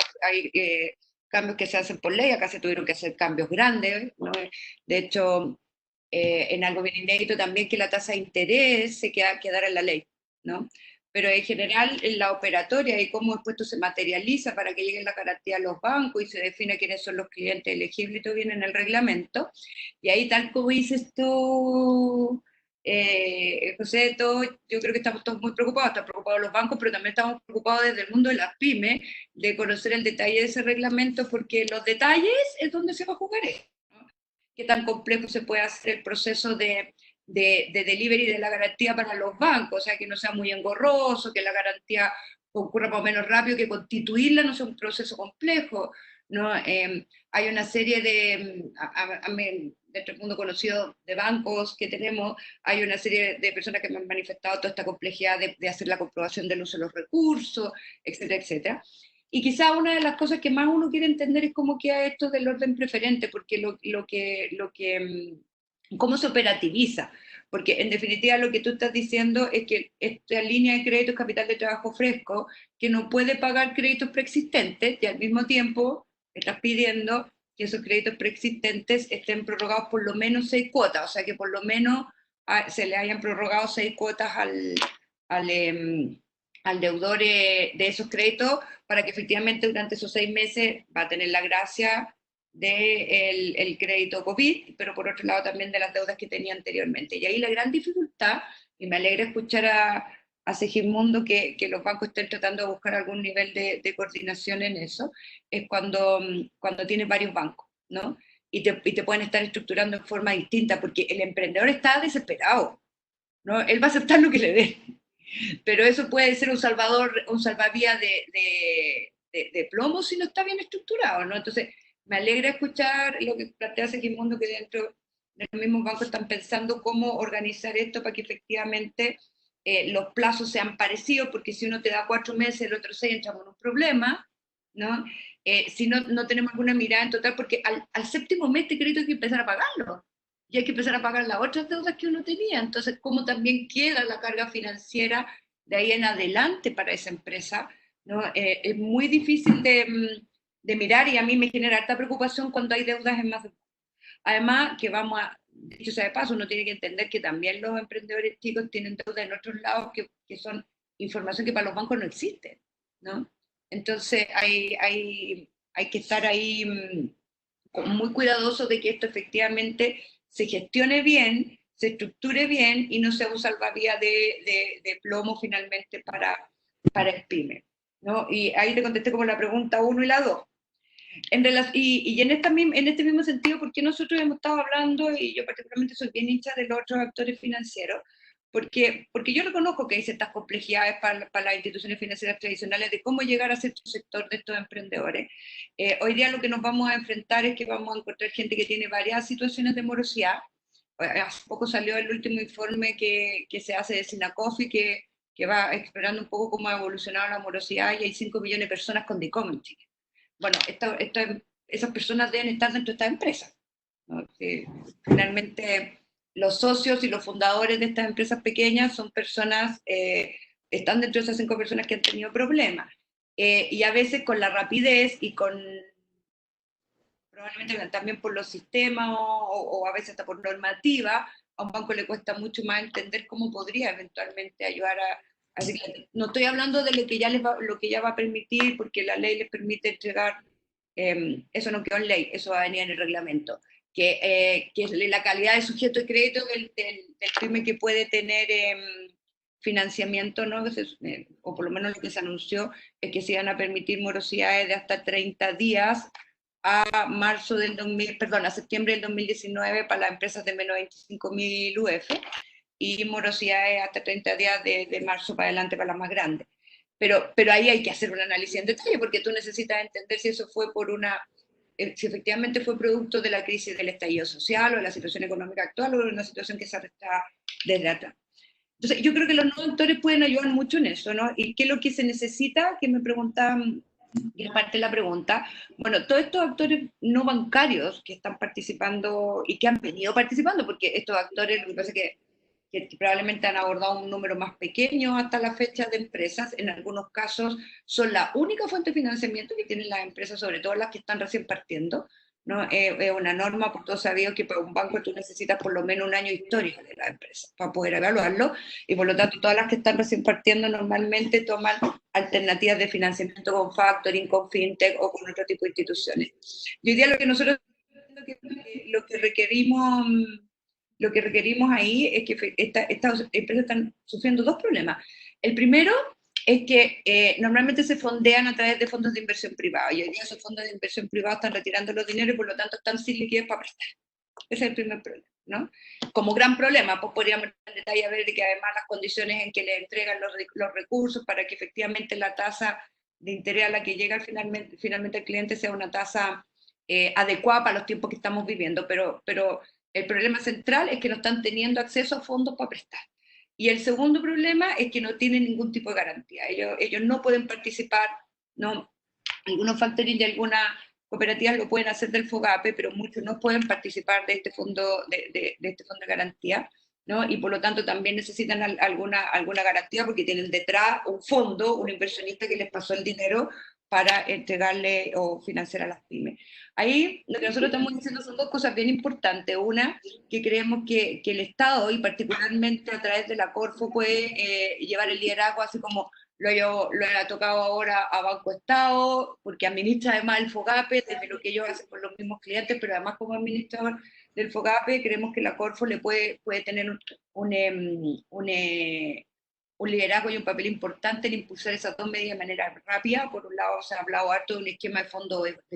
cambios que se hacen por ley, acá se tuvieron que hacer cambios grandes, ¿no? De hecho, en algo bien inédito también que la tasa de interés se quedara en la ley, ¿no? Pero en general, en la operatoria y cómo después esto se materializa para que lleguen la garantía a los bancos y se define quiénes son los clientes elegibles y todo viene en el reglamento. Y ahí, tal como dices tú, José, todo, yo creo que estamos todos muy preocupados, están preocupados los bancos, pero también estamos preocupados desde el mundo de las pymes, de conocer el detalle de ese reglamento, porque los detalles es donde se va a jugar esto, ¿no? Qué tan complejo se puede hacer el proceso de delivery de la garantía para los bancos, o sea, que no sea muy engorroso, que la garantía ocurra más o menos rápido, que constituirla no sea un proceso complejo, ¿no? Hay una serie dentro del mundo conocido de bancos que tenemos, hay una serie de personas que me han manifestado toda esta complejidad de hacer la comprobación del uso de los recursos, etcétera, etcétera. Y quizá una de las cosas que más uno quiere entender es cómo queda esto del orden preferente, porque cómo se operativiza. Porque en definitiva lo que tú estás diciendo es que esta línea de crédito es capital de trabajo fresco, que no puede pagar créditos preexistentes y al mismo tiempo estás pidiendo que esos créditos preexistentes estén prorrogados por lo menos 6 cuotas, o sea que por lo menos se le hayan prorrogado 6 cuotas al deudor de esos créditos para que efectivamente durante esos 6 meses va a tener la gracia del el crédito COVID, pero por otro lado también de las deudas que tenía anteriormente. Y ahí la gran dificultad, y me alegra escuchar a Segismundo que los bancos estén tratando de buscar algún nivel de coordinación en eso, es cuando tienes varios bancos, ¿no? Y te pueden estar estructurando en forma distinta, porque el emprendedor está desesperado, ¿no? Él va a aceptar lo que le den, pero eso puede ser un salvavidas de plomo si no está bien estructurado, ¿no? Entonces, me alegra escuchar lo que plantea Segismundo, que dentro de los mismos bancos están pensando cómo organizar esto para que efectivamente los plazos sean parecidos, porque si uno te da 4 meses, el otro 6, entramos en un problema, ¿no? Si no tenemos alguna mirada en total, porque al séptimo mes de crédito hay que empezar a pagarlo y hay que empezar a pagar las otras deudas que uno tenía. Entonces, ¿cómo también queda la carga financiera de ahí en adelante para esa empresa? ¿No? Es muy difícil de mirar y a mí me genera alta preocupación cuando hay deudas en más de... Además, que dicho sea de paso, uno tiene que entender que también los emprendedores chicos tienen deudas en otros lados que son información que para los bancos no existe, ¿no? Entonces hay que estar ahí muy cuidadoso de que esto efectivamente se gestione bien, se estructure bien y no sea un salvavidas de plomo finalmente para el PYME, ¿no? Y ahí te contesté como la pregunta 1 y la 2. Y en este mismo sentido, porque nosotros hemos estado hablando, y yo particularmente soy bien hincha de los otros actores financieros, porque yo reconozco que hay ciertas complejidades para las instituciones financieras tradicionales de cómo llegar a cierto sector de estos emprendedores. Hoy día lo que nos vamos a enfrentar es que vamos a encontrar gente que tiene varias situaciones de morosidad. Hace poco salió el último informe que se hace de Sinacofi, que va explorando un poco cómo ha evolucionado la morosidad, y hay 5 millones de personas con DICOM en Chile. Bueno, esas personas deben estar dentro de esta empresa, ¿no? Finalmente, los socios y los fundadores de estas empresas pequeñas son personas, están dentro de esas 5 personas que han tenido problemas. Y a veces con la rapidez y probablemente también por los sistemas o a veces hasta por normativa, a un banco le cuesta mucho más entender cómo podría eventualmente ayudar así que no estoy hablando de lo que ya va a permitir, porque la ley les permite entregar, eso no quedó en ley, eso va a venir en el reglamento, que es la calidad de sujeto de crédito del PYME que puede tener financiamiento, ¿no? O por lo menos lo que se anunció es que se iban a permitir morosidades de hasta 30 días a septiembre del 2019 para las empresas de menos de 25.000 UF, y morosidades hasta 30 días de marzo para adelante para las más grandes. Pero ahí hay que hacer un análisis en detalle, porque tú necesitas entender si eso fue si efectivamente fue producto de la crisis del estallido social o de la situación económica actual o de una situación que se arrastra desde atrás. Entonces, yo creo que los nuevos actores pueden ayudar mucho en eso, ¿no? ¿Y qué es lo que se necesita? Que me preguntaban, y es parte de la pregunta. Bueno, todos estos actores no bancarios que están participando y que han venido participando, porque estos actores, lo que pasa es que probablemente han abordado un número más pequeño hasta la fecha de empresas, en algunos casos son la única fuente de financiamiento que tienen las empresas, sobre todo las que están recién partiendo, ¿no? Es una norma por todos sabido que para un banco tú necesitas por lo menos un año histórico de la empresa para poder evaluarlo, y por lo tanto todas las que están recién partiendo normalmente toman alternativas de financiamiento con factoring, con fintech o con otro tipo de instituciones. Y hoy día lo que nosotros lo que requerimos ahí es que estas empresas están sufriendo 2 problemas. El primero es que normalmente se fondean a través de fondos de inversión privada, y hoy día esos fondos de inversión privada están retirando los dineros y por lo tanto están sin liquidez para prestar. Ese es el primer problema, ¿no? Como gran problema, pues podríamos en detalle ver de que además las condiciones en que le entregan los recursos para que efectivamente la tasa de interés a la que llega finalmente el cliente sea una tasa adecuada para los tiempos que estamos viviendo, pero el problema central es que no están teniendo acceso a fondos para prestar. Y el segundo problema es que no tienen ningún tipo de garantía. Ellos no pueden participar, ¿no? Algunos factoring de algunas cooperativas lo pueden hacer del FOGAPE, pero muchos no pueden participar de este fondo de garantía, ¿no? Y por lo tanto también necesitan alguna garantía, porque tienen detrás un fondo, un inversionista que les pasó el dinero para entregarle o financiar a las pymes. Ahí lo que nosotros estamos diciendo son 2 cosas bien importantes. Una, que creemos que el Estado, y particularmente a través de la Corfo, puede llevar el liderazgo, así como lo ha tocado ahora a Banco Estado, porque administra además el FOGAPE, desde lo que ellos hacen con los mismos clientes, pero además como administrador del FOGAPE, creemos que la Corfo le puede tener un liderazgo y un papel importante en impulsar esas 2 medidas de manera rápida. Por un lado, se ha hablado harto de un esquema de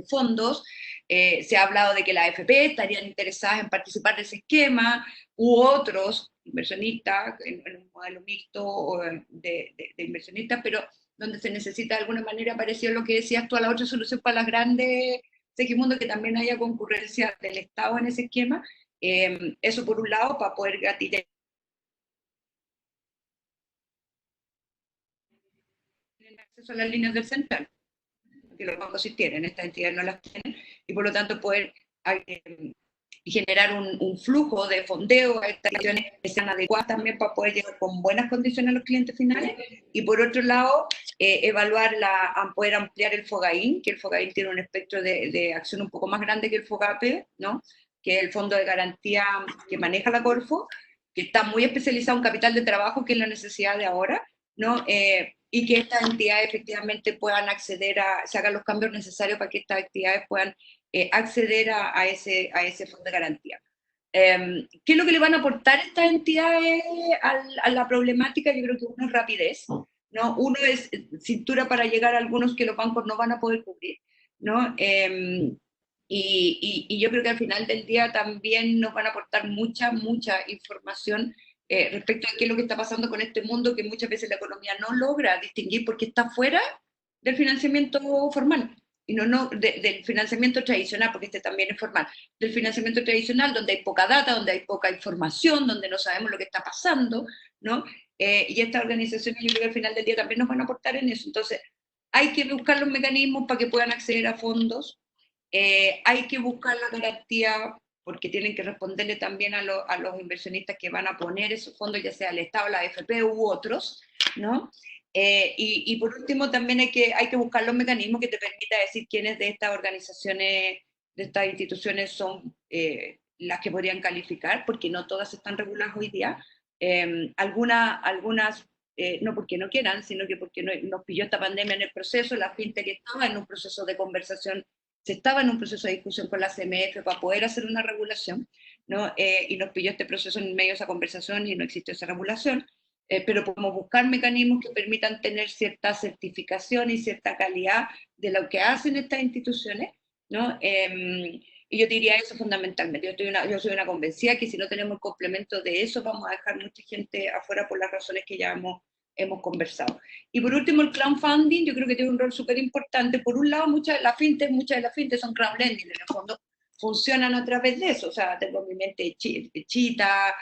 fondos, se ha hablado de que las AFP estarían interesadas en participar de ese esquema, u otros inversionistas, en un modelo mixto de inversionistas, pero donde se necesita de alguna manera, parecido a lo que decías tú, a la otra solución para las grandes Segimundo, que también haya concurrencia del Estado en ese esquema. Eso por un lado, para poder gatillar acceso a las líneas del central, que los bancos sí tienen, estas entidades no las tienen, y por lo tanto poder generar un flujo de fondeo a estas acciones que sean adecuadas también para poder llegar con buenas condiciones a los clientes finales. Y por otro lado, poder ampliar el FOGAIN, que el FOGAIN tiene un espectro de acción un poco más grande que el FOGAPE, ¿no? Que es el fondo de garantía que maneja la Corfo, que está muy especializado en capital de trabajo, que es la necesidad de ahora, ¿no? y que estas entidades efectivamente puedan acceder se hagan los cambios necesarios para que estas actividades puedan acceder a ese fondo de garantía. ¿Qué es lo que le van a aportar estas entidades a la problemática? Yo creo que uno es rapidez, ¿no? Uno es cintura para llegar a algunos que los bancos no van a poder cubrir, ¿no? Y yo creo que al final del día también nos van a aportar mucha información respecto a qué es lo que está pasando con este mundo que muchas veces la economía no logra distinguir porque está fuera del financiamiento formal y no del financiamiento tradicional, porque este también es formal, del financiamiento tradicional donde hay poca data, donde hay poca información, donde no sabemos lo que está pasando, ¿no? Y estas organizaciones yo creo que al final del día también nos van a aportar en eso. Entonces, hay que buscar los mecanismos para que puedan acceder a fondos, hay que buscar la garantía porque tienen que responderle también a los inversionistas que van a poner esos fondos, ya sea el Estado, la AFP u otros, ¿no? Y por último también hay que buscar los mecanismos que te permita decir quiénes de estas organizaciones, de estas instituciones son las que podrían calificar, porque no todas están reguladas hoy día. Algunas no porque no quieran, sino que porque nos pilló esta pandemia en el proceso, la FinTech estaba en un proceso de conversación, se estaba en un proceso de discusión con la CMF para poder hacer una regulación, ¿no? Y nos pilló este proceso en medio de esa conversación y no existe esa regulación. Pero podemos buscar mecanismos que permitan tener cierta certificación y cierta calidad de lo que hacen estas instituciones, ¿no? Y yo diría eso fundamentalmente. Yo soy una convencida que si no tenemos el complemento de eso, vamos a dejar mucha gente afuera por las razones que ya hemos conversado. Y por último, el crowdfunding, yo creo que tiene un rol súper importante. Por un lado, muchas de las fintech son crowdlending, en el fondo funcionan a través de eso. O sea, tengo en mi mente Chita,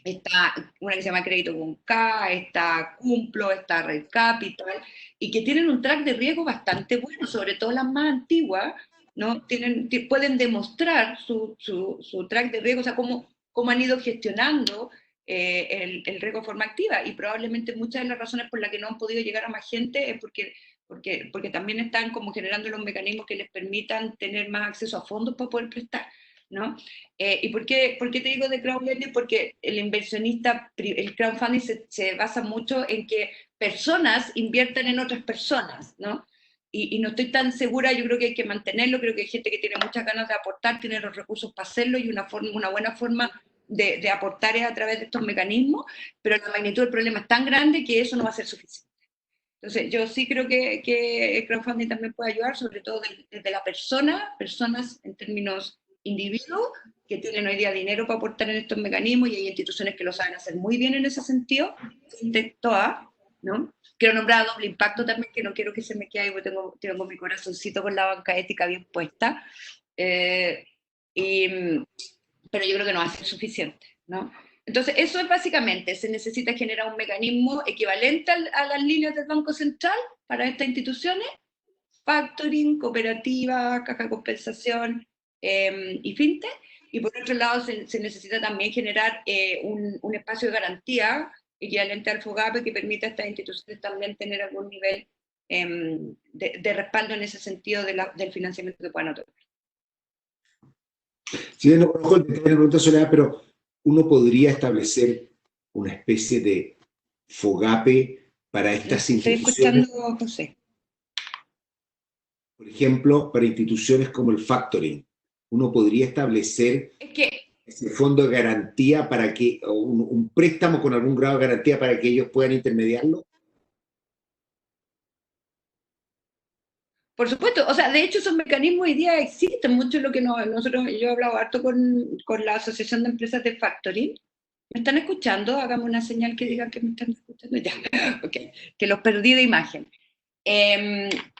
está una que se llama Crédito con K, está Cumplo, está Red Capital, y que tienen un track de riesgo bastante bueno, sobre todo las más antiguas, ¿no? Pueden demostrar su track de riesgo, o sea, cómo han ido gestionando el riesgo de forma activa, y probablemente muchas de las razones por las que no han podido llegar a más gente es porque también están como generando los mecanismos que les permitan tener más acceso a fondos para poder prestar, ¿no? ¿Y por qué te digo de crowdlending? Porque el crowdfunding se basa mucho en que personas inviertan en otras personas, ¿no? Y no estoy tan segura, yo creo que hay que mantenerlo, creo que hay gente que tiene muchas ganas de aportar, tiene los recursos para hacerlo, y una buena forma de aportar es a través de estos mecanismos, pero la magnitud del problema es tan grande que eso no va a ser suficiente. Entonces, yo sí creo que el crowdfunding también puede ayudar, sobre todo desde la personas en términos individuos que tienen hoy día dinero para aportar en estos mecanismos, y hay instituciones que lo saben hacer muy bien en ese sentido, todas, ¿no? Quiero nombrar a Doble Impacto también, que no quiero que se me quede, porque tengo mi corazoncito con la banca ética bien puesta, pero yo creo que no va a ser suficiente, ¿no? Entonces, eso es básicamente, se necesita generar un mecanismo equivalente a las líneas del Banco Central para estas instituciones, factoring, cooperativa, caja de compensación y fintech, y por otro lado se necesita también generar un espacio de garantía equivalente al FOGAPE que permita a estas instituciones también tener algún nivel de respaldo en ese sentido del financiamiento que puedan otorgar. Si bien no conozco el detalle de la pregunta, Soledad, pero uno podría establecer una especie de FOGAPE para estas instituciones. Estoy escuchando, José. Por ejemplo, para instituciones como el factoring, uno podría establecer ese fondo de garantía para que, o un préstamo con algún grado de garantía para que ellos puedan intermediarlo. Por supuesto, o sea, de hecho esos mecanismos hoy día existen, mucho de lo que yo he hablado harto con la Asociación de Empresas de Factoring. ¿Me están escuchando? Hágame una señal que diga que me están escuchando. Ya, ok, que los perdí de imagen. Yo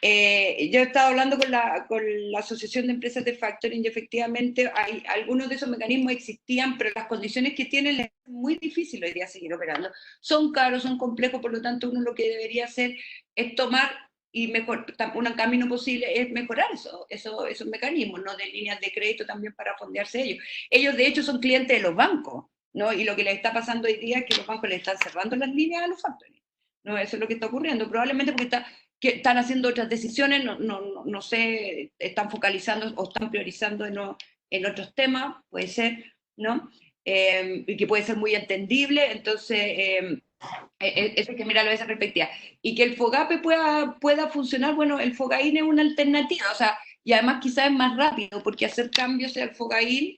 he estado hablando con la Asociación de Empresas de Factoring, y efectivamente algunos de esos mecanismos existían, pero las condiciones que tienen les es muy difícil hoy día seguir operando. Son caros, son complejos, por lo tanto uno lo que debería hacer es tomar y un camino posible es mejorar esos mecanismos, ¿no? De líneas de crédito también para fondearse ellos. Ellos de hecho son clientes de los bancos, ¿no? Y lo que les está pasando hoy día es que los bancos les están cerrando las líneas a los factoring, ¿no? Eso es lo que está ocurriendo, probablemente porque están haciendo otras decisiones, no sé, están focalizando o están priorizando en otros temas, puede ser, ¿no? Y que puede ser muy entendible, entonces Eso hay que mirarlo desde esa perspectiva. Y que el FOGAPE pueda funcionar, bueno, el FOGAIN es una alternativa, o sea, y además quizás es más rápido, porque hacer cambios al FOGAIN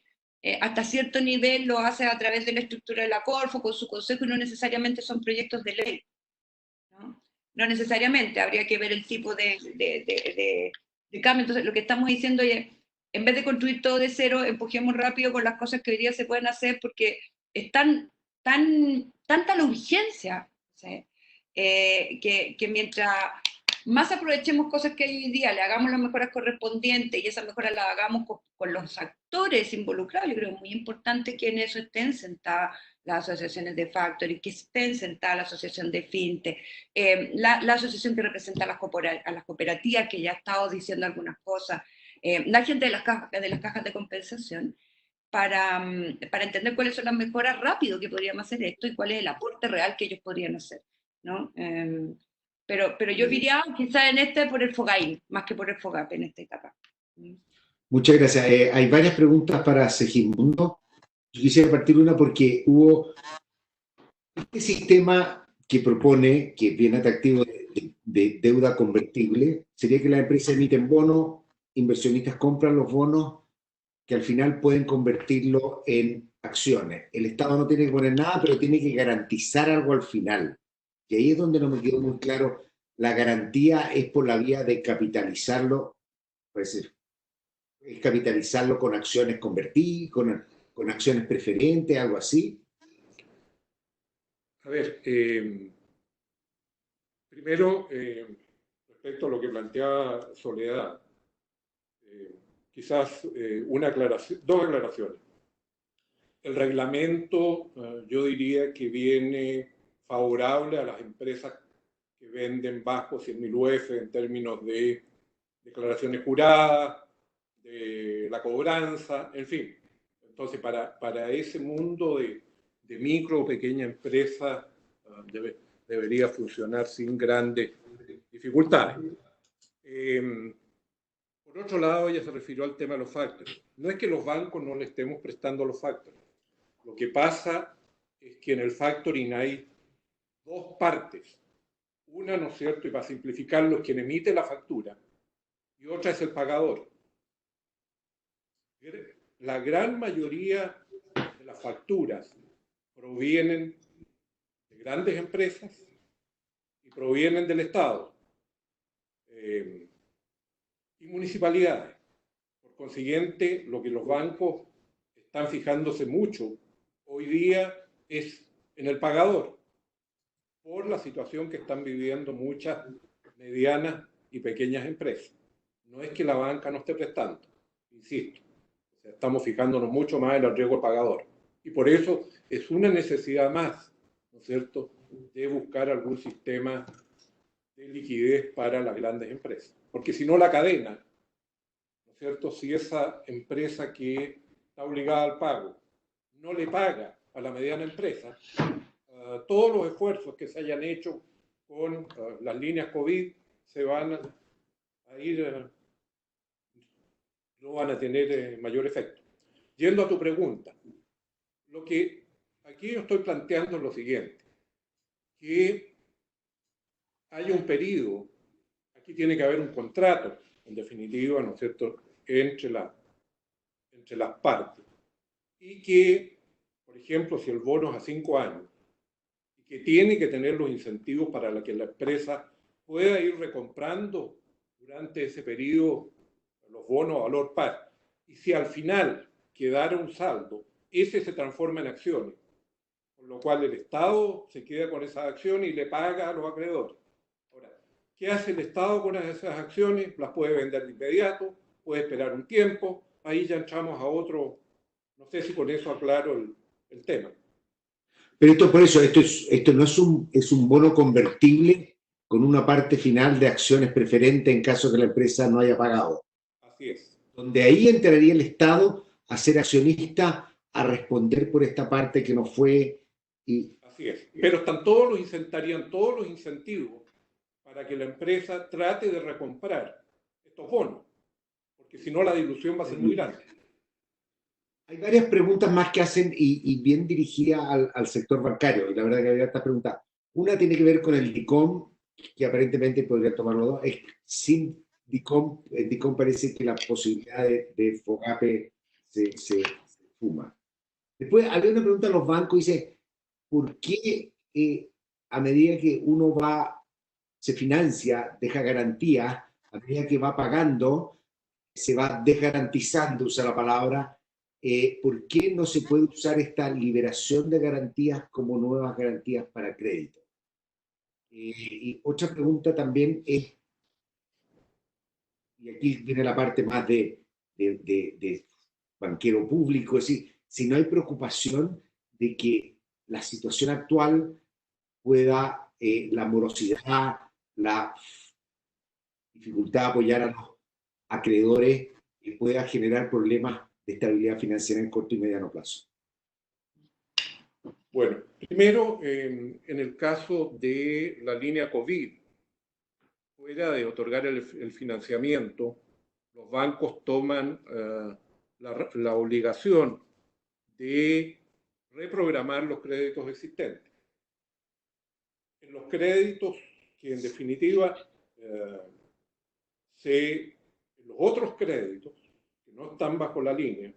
hasta cierto nivel lo hace a través de la estructura de la Corfo, con su consejo, y no necesariamente son proyectos de ley. ¿No? No necesariamente, habría que ver el tipo de cambio. Entonces, lo que estamos diciendo es, en vez de construir todo de cero, empujemos rápido con las cosas que hoy día se pueden hacer, porque es tanta la urgencia, ¿sí? Que mientras más aprovechemos cosas que hay hoy día, le hagamos las mejoras correspondientes y esas mejoras las hagamos con los actores involucrados. Yo creo que es muy importante que en eso estén sentadas las asociaciones de factoring, que estén sentadas la asociación de fintech, la asociación que representa a las cooperativas, que ya ha estado diciendo algunas cosas, la gente de las cajas de compensación, para entender cuáles son las mejoras rápido que podríamos hacer esto y cuál es el aporte real que ellos podrían hacer, ¿no? Pero yo diría quizás en por el FOGAIN, más que por el FOGAP en esta etapa. Muchas gracias. Hay varias preguntas para Segismundo. Yo quisiera partir una porque hubo este sistema que propone, que es bien atractivo, de deuda convertible, sería que las empresas emiten bonos, inversionistas compran los bonos, que al final pueden convertirlo en acciones. El Estado no tiene que poner nada, pero tiene que garantizar algo al final. Y ahí es donde no me quedó muy claro. La garantía es por la vía de capitalizarlo, pues es capitalizarlo con acciones convertidas, con acciones preferentes, algo así. A ver, primero, respecto a lo que planteaba Soledad, quizás dos aclaraciones. El reglamento, yo diría que viene favorable a las empresas que venden bajo 100.000 UF en términos de declaraciones juradas, de la cobranza, en fin. Entonces, para ese mundo de micro o pequeña empresa debería funcionar sin grandes dificultades. Por otro lado, ella se refirió al tema de los factores. No es que los bancos no le estemos prestando los factores. Lo que pasa es que en el factoring hay dos partes. Una, ¿no es cierto?, y para simplificarlo, es quien emite la factura, y otra es el pagador. La gran mayoría de las facturas provienen de grandes empresas y provienen del Estado y municipalidades. Por consiguiente, lo que los bancos están fijándose mucho hoy día es en el pagador, por la situación que están viviendo muchas medianas y pequeñas empresas. No es que la banca no esté prestando, insisto, o sea, estamos fijándonos mucho más en el riesgo del pagador. Y por eso es una necesidad más, ¿no es cierto?, de buscar algún sistema de liquidez para las grandes empresas. Porque si no, la cadena, ¿no es cierto?, si esa empresa que está obligada al pago no le paga a la mediana empresa, todos los esfuerzos que se hayan hecho con las líneas COVID se van a ir, no van a tener mayor efecto. Yendo a tu pregunta, lo que aquí yo estoy planteando es lo siguiente, que hay un periodo, aquí tiene que haber un contrato, en definitiva, ¿no es cierto?, entre las partes, y que, por ejemplo, si el bono es a 5 años, y que tiene que tener los incentivos para que la empresa pueda ir recomprando durante ese periodo los bonos a valor par, y si al final quedara un saldo, ese se transforma en acciones, con lo cual el Estado se queda con esas acciones y le paga a los acreedores. Ahora, ¿qué hace el Estado con esas acciones? Las puede vender de inmediato, puede esperar un tiempo, ahí ya entramos a otro, no sé si con eso aclaro el tema. Pero esto no es un bono convertible con una parte final de acciones preferentes en caso que la empresa no haya pagado. Así es. Donde ahí entraría el Estado a ser accionista, a responder por esta parte que no fue. Así es. Pero estarían todos los incentivos para que la empresa trate de recomprar estos bonos, porque si no la dilución va a ser muy grande. Hay varias preguntas más que hacen y bien dirigidas al sector bancario, y la verdad que había estas preguntas. Una tiene que ver con el DICOM, que aparentemente podría tomarlo dos. Sin DICOM, el DICOM parece que la posibilidad de FOGAPE se fuma. Después había una pregunta a los bancos, dice, ¿por qué a medida que uno se financia, deja garantía, a medida que va pagando, se va desgarantizando, usa la palabra, ¿por qué no se puede usar esta liberación de garantías como nuevas garantías para crédito? Y otra pregunta también es, y aquí viene la parte más de banquero público, es decir, si no hay preocupación de que la situación actual pueda, la morosidad, la dificultad de apoyar a los acreedores, pueda generar problemas de estabilidad financiera en corto y mediano plazo. Bueno, primero, en el caso de la línea COVID, fuera de otorgar el financiamiento, los bancos toman la obligación de reprogramar los créditos existentes. En los créditos que en definitiva, los otros créditos que no están bajo la línea,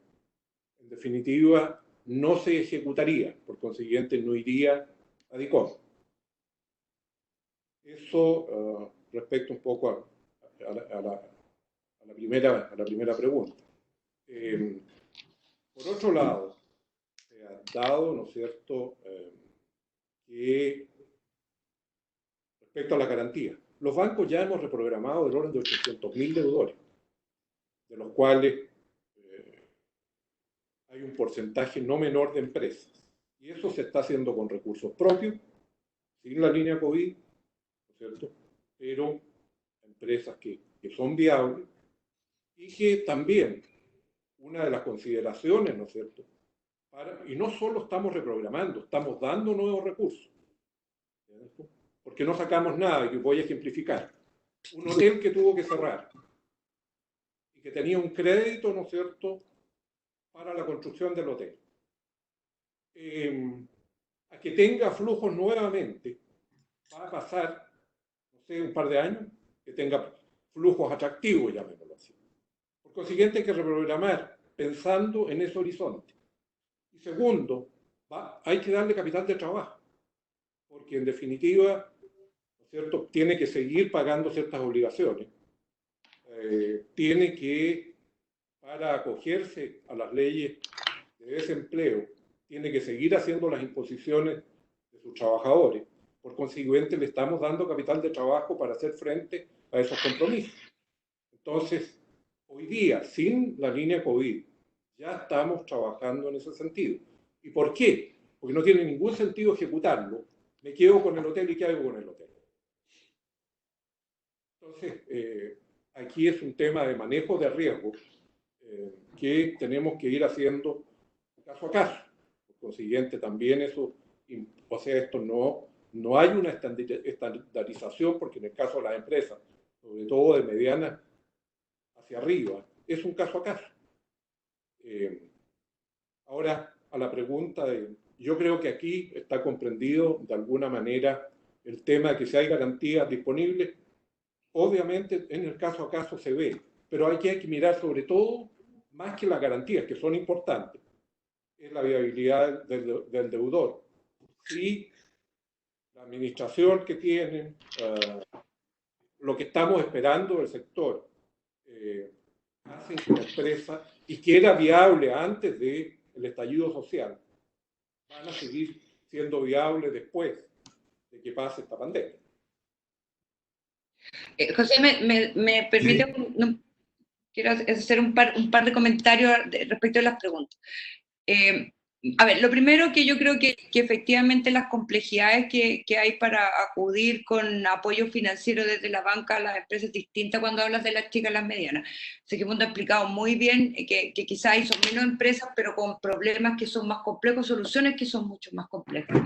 en definitiva, no se ejecutaría, por consiguiente no iría a DICOM. Eso respecto un poco a la primera pregunta. Por otro lado, se ha dado, ¿no es cierto?, que respecto a las garantías, los bancos ya hemos reprogramado del orden de 800.000 deudores, de los cuales hay un porcentaje no menor de empresas. Y eso se está haciendo con recursos propios, sin la línea COVID, ¿no es cierto? Pero empresas que son viables y que también una de las consideraciones, ¿no es cierto? Y no solo estamos reprogramando, estamos dando nuevos recursos, ¿cierto? Porque no sacamos nada, y voy a ejemplificar. Un hotel que tuvo que cerrar y que tenía un crédito, ¿no es cierto?, para la construcción del hotel. A que tenga flujos nuevamente, va a pasar, no sé, un par de años, que tenga flujos atractivos, llamémoslo así. Por consiguiente, hay que reprogramar pensando en ese horizonte. Y segundo, hay que darle capital de trabajo, porque en definitiva, ¿no es cierto?, tiene que seguir pagando ciertas obligaciones. Tiene que, para acogerse a las leyes de desempleo, tiene que seguir haciendo las imposiciones de sus trabajadores. Por consiguiente, le estamos dando capital de trabajo para hacer frente a esos compromisos. Entonces, hoy día, sin la línea COVID, ya estamos trabajando en ese sentido. ¿Y por qué? Porque no tiene ningún sentido ejecutarlo. Me quedo con el hotel y ¿qué hago con el hotel? Entonces, aquí es un tema de manejo de riesgo que tenemos que ir haciendo caso a caso. Por consiguiente, también eso, o sea, esto no hay una estandarización, porque en el caso de las empresas, sobre todo de medianas hacia arriba, es un caso a caso. Ahora, a la pregunta yo creo que aquí está comprendido de alguna manera el tema de que si hay garantías disponibles, obviamente en el caso a caso se ve, pero hay que mirar sobre todo, más que las garantías, que son importantes, es la viabilidad del deudor. Si la administración que tienen, lo que estamos esperando del sector, hacen que la empresa, y que era viable antes del estallido social, van a seguir siendo viables después de que pase esta pandemia. José, me permite, ¿Sí? quiero hacer un par de comentarios respecto a las preguntas. A ver, lo primero que yo creo que efectivamente las complejidades que hay para acudir con apoyo financiero desde la banca a las empresas distintas cuando hablas de las chicas y las medianas. Seguimos ha explicado muy bien que quizás hay son menos empresas, pero con problemas que son más complejos, soluciones que son mucho más complejas.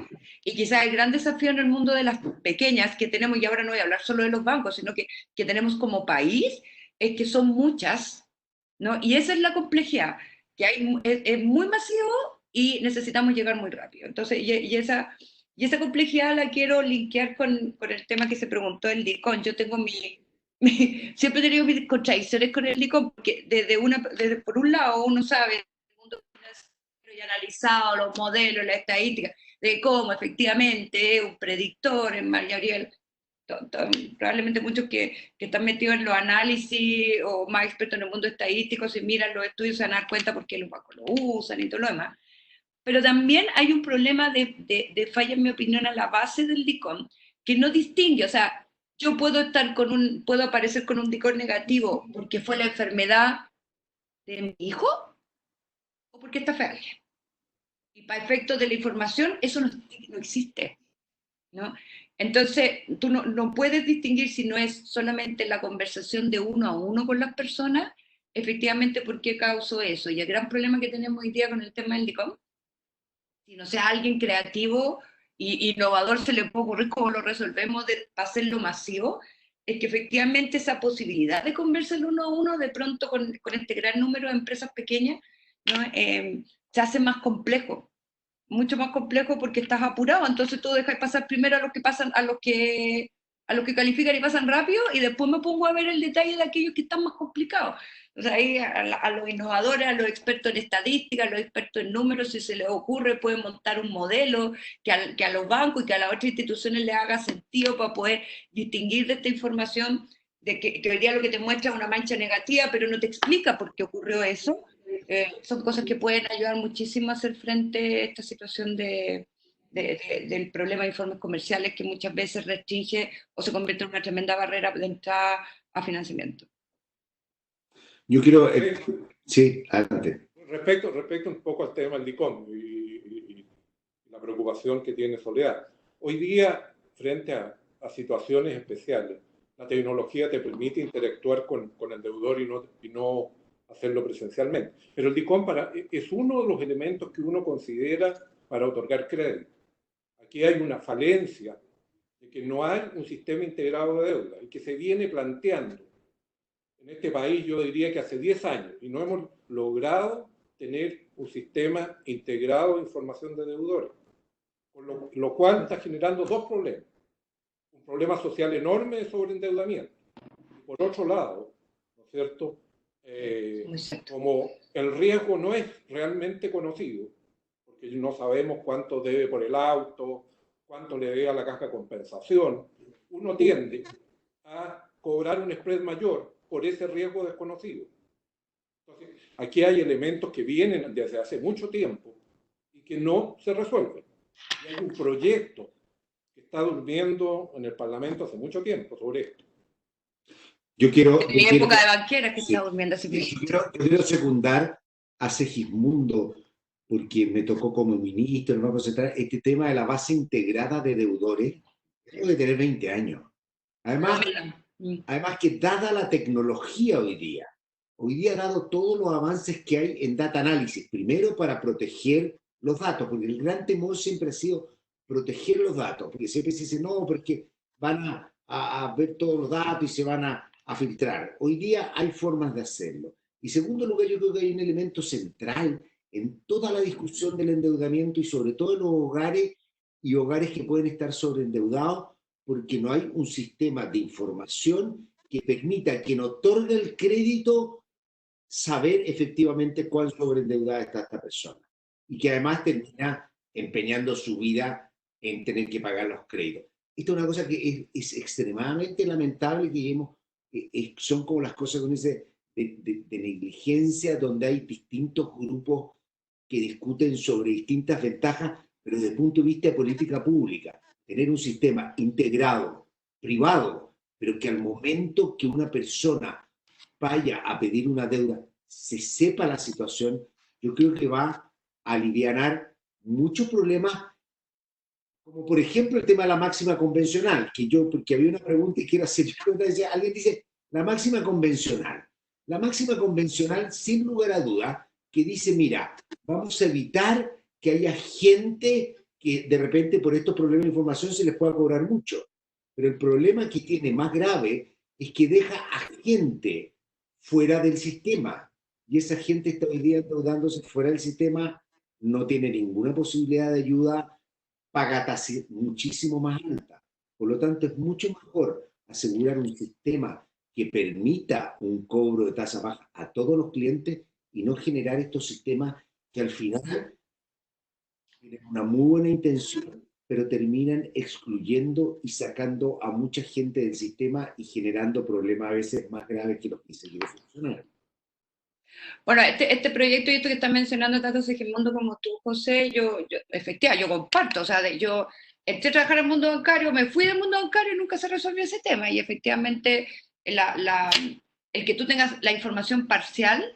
Y quizás el gran desafío en el mundo de las pequeñas que tenemos, y ahora no voy a hablar solo de los bancos, sino que tenemos como país, es que son muchas, ¿no? Y esa es la complejidad, que es muy masivo y necesitamos llegar muy rápido. Entonces, y esa Y esa complejidad la quiero linkear con el tema que se preguntó el DICOM. Yo tengo siempre he tenido mis contradicciones con el DICOM, porque por un lado uno sabe el mundo financiero y analizado los modelos, la estadística, de cómo efectivamente es un predictor en mayoría, probablemente muchos que están metidos en los análisis o más expertos en el mundo estadístico, si miran los estudios se van a dar cuenta por qué los bancos lo usan y todo lo demás. Pero también hay un problema de falla, en mi opinión, a la base del DICOM, que no distingue, o sea, yo puedo aparecer con un DICOM negativo porque fue la enfermedad de mi hijo o porque está fea. Y para efectos de la información, eso no existe, ¿no? Entonces, tú no puedes distinguir si no es solamente la conversación de uno a uno con las personas, efectivamente, por qué causó eso. Y el gran problema que tenemos hoy día con el tema del DICOM, si no sea alguien creativo e innovador, se le puede ocurrir cómo lo resolvemos para hacerlo masivo, es que efectivamente esa posibilidad de conversar uno a uno, de pronto con este gran número de empresas pequeñas, ¿no? Se hace más complejo, mucho más complejo porque estás apurado, entonces tú dejas pasar primero a los que pasan, a los que califican y pasan rápido, y después me pongo a ver el detalle de aquellos que están más complicados. O sea, ahí a los innovadores, a los expertos en estadística, a los expertos en números, si se les ocurre, pueden montar un modelo que a los bancos y que a las otras instituciones les haga sentido para poder distinguir de esta información, de que hoy día lo que te muestra es una mancha negativa, pero no te explica por qué ocurrió eso. Son cosas que pueden ayudar muchísimo a hacer frente a esta situación del problema de informes comerciales, que muchas veces restringe o se convierte en una tremenda barrera de entrada a financiamiento. Yo quiero... sí, adelante. Respecto un poco al tema del DICOM y la preocupación que tiene Soledad. Hoy día, frente a situaciones especiales, la tecnología te permite interactuar con el deudor y no hacerlo presencialmente. Pero el DICOM es uno de los elementos que uno considera para otorgar crédito. Aquí hay una falencia de que no hay un sistema integrado de deuda y que se viene planteando en este país, yo diría que hace 10 años, y no hemos logrado tener un sistema integrado de información de deudores, con lo cual está generando dos problemas. Un problema social enorme de sobreendeudamiento. Y por otro lado, ¿no es cierto?, como el riesgo no es realmente conocido, porque no sabemos cuánto debe por el auto, cuánto le debe a la caja de compensación, uno tiende a cobrar un spread mayor por ese riesgo desconocido. Entonces, aquí hay elementos que vienen desde hace mucho tiempo y que no se resuelven. Y hay un proyecto que está durmiendo en el Parlamento hace mucho tiempo sobre esto. En mi época de banquera que está durmiendo ese proyecto. Yo quiero secundar a Segismundo, porque me tocó como ministro en el Banco Central, este tema de la base integrada de deudores, debe tener 20 años. Además que dada la tecnología hoy día dado todos los avances que hay en data análisis, primero para proteger los datos, porque el gran temor siempre ha sido proteger los datos, porque siempre se dice, no, porque van a ver todos los datos y se van a filtrar. Hoy día hay formas de hacerlo. Y segundo lugar, yo creo que hay un elemento central en toda la discusión del endeudamiento y sobre todo en los hogares que pueden estar sobreendeudados, porque no hay un sistema de información que permita a quien otorga el crédito saber efectivamente cuán sobreendeudada está esta persona. Y que además termina empeñando su vida en tener que pagar los créditos. Esto es una cosa que es extremadamente lamentable, que son como las cosas que dice, de negligencia, donde hay distintos grupos que discuten sobre distintas ventajas, pero desde el punto de vista de política pública, tener un sistema integrado, privado, pero que al momento que una persona vaya a pedir una deuda, se sepa la situación, yo creo que va a alivianar muchos problemas, como por ejemplo el tema de la máxima convencional, porque había una pregunta y quiero hacer, alguien dice, la máxima convencional, sin lugar a duda, que dice, mira, vamos a evitar que haya gente que de repente por estos problemas de información se les pueda cobrar mucho. Pero el problema que tiene más grave es que deja a gente fuera del sistema. Y esa gente está hoy día endeudándose fuera del sistema, no tiene ninguna posibilidad de ayuda paga tasa muchísimo más alta. Por lo tanto, es mucho mejor asegurar un sistema que permita un cobro de tasa baja a todos los clientes y no generar estos sistemas que al final tienen una muy buena intención, pero terminan excluyendo y sacando a mucha gente del sistema y generando problemas a veces más graves que los que se quieren funcionar. Bueno, este proyecto y esto que estás mencionando, tanto Segismundo como tú, José, efectivamente, yo comparto, o sea, yo entré a trabajar en el mundo bancario, me fui del mundo bancario y nunca se resolvió ese tema, y efectivamente el que tú tengas la información parcial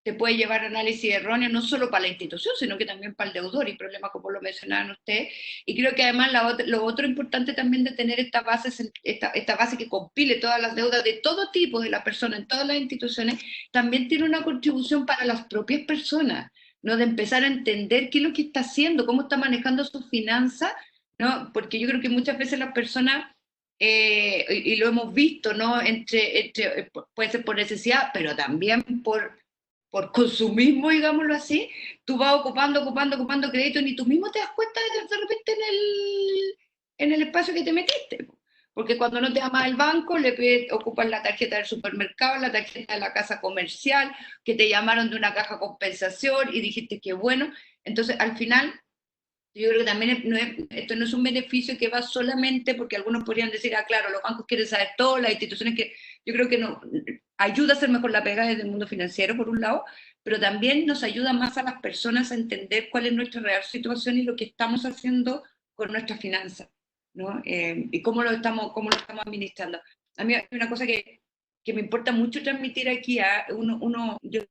te puede llevar a análisis erróneo no solo para la institución, sino que también para el deudor y problemas como lo mencionaban ustedes. Y creo que además lo otro importante también de tener esta base que compile todas las deudas de todo tipo de las personas en todas las instituciones, también tiene una contribución para las propias personas, ¿no? De empezar a entender qué es lo que está haciendo, cómo está manejando sus finanzas, ¿no? Porque yo creo que muchas veces las personas y lo hemos visto, ¿no? Puede ser por necesidad, pero también por consumismo, digámoslo así, tú vas ocupando crédito y ni tú mismo te das cuenta de repente en el espacio que te metiste. Porque cuando no te llama el banco, ocupas la tarjeta del supermercado, la tarjeta de la casa comercial, que te llamaron de una caja compensación y dijiste que bueno. Entonces, al final, yo creo que también esto no es un beneficio que va solamente porque algunos podrían decir, ah, claro, los bancos quieren saber todo, las instituciones que... Yo creo que no, ayuda a hacer mejor la pega desde el mundo financiero, por un lado, pero también nos ayuda más a las personas a entender cuál es nuestra real situación y lo que estamos haciendo con nuestras finanzas, ¿no? Y cómo lo estamos administrando. A mí hay una cosa que me importa mucho transmitir aquí a yo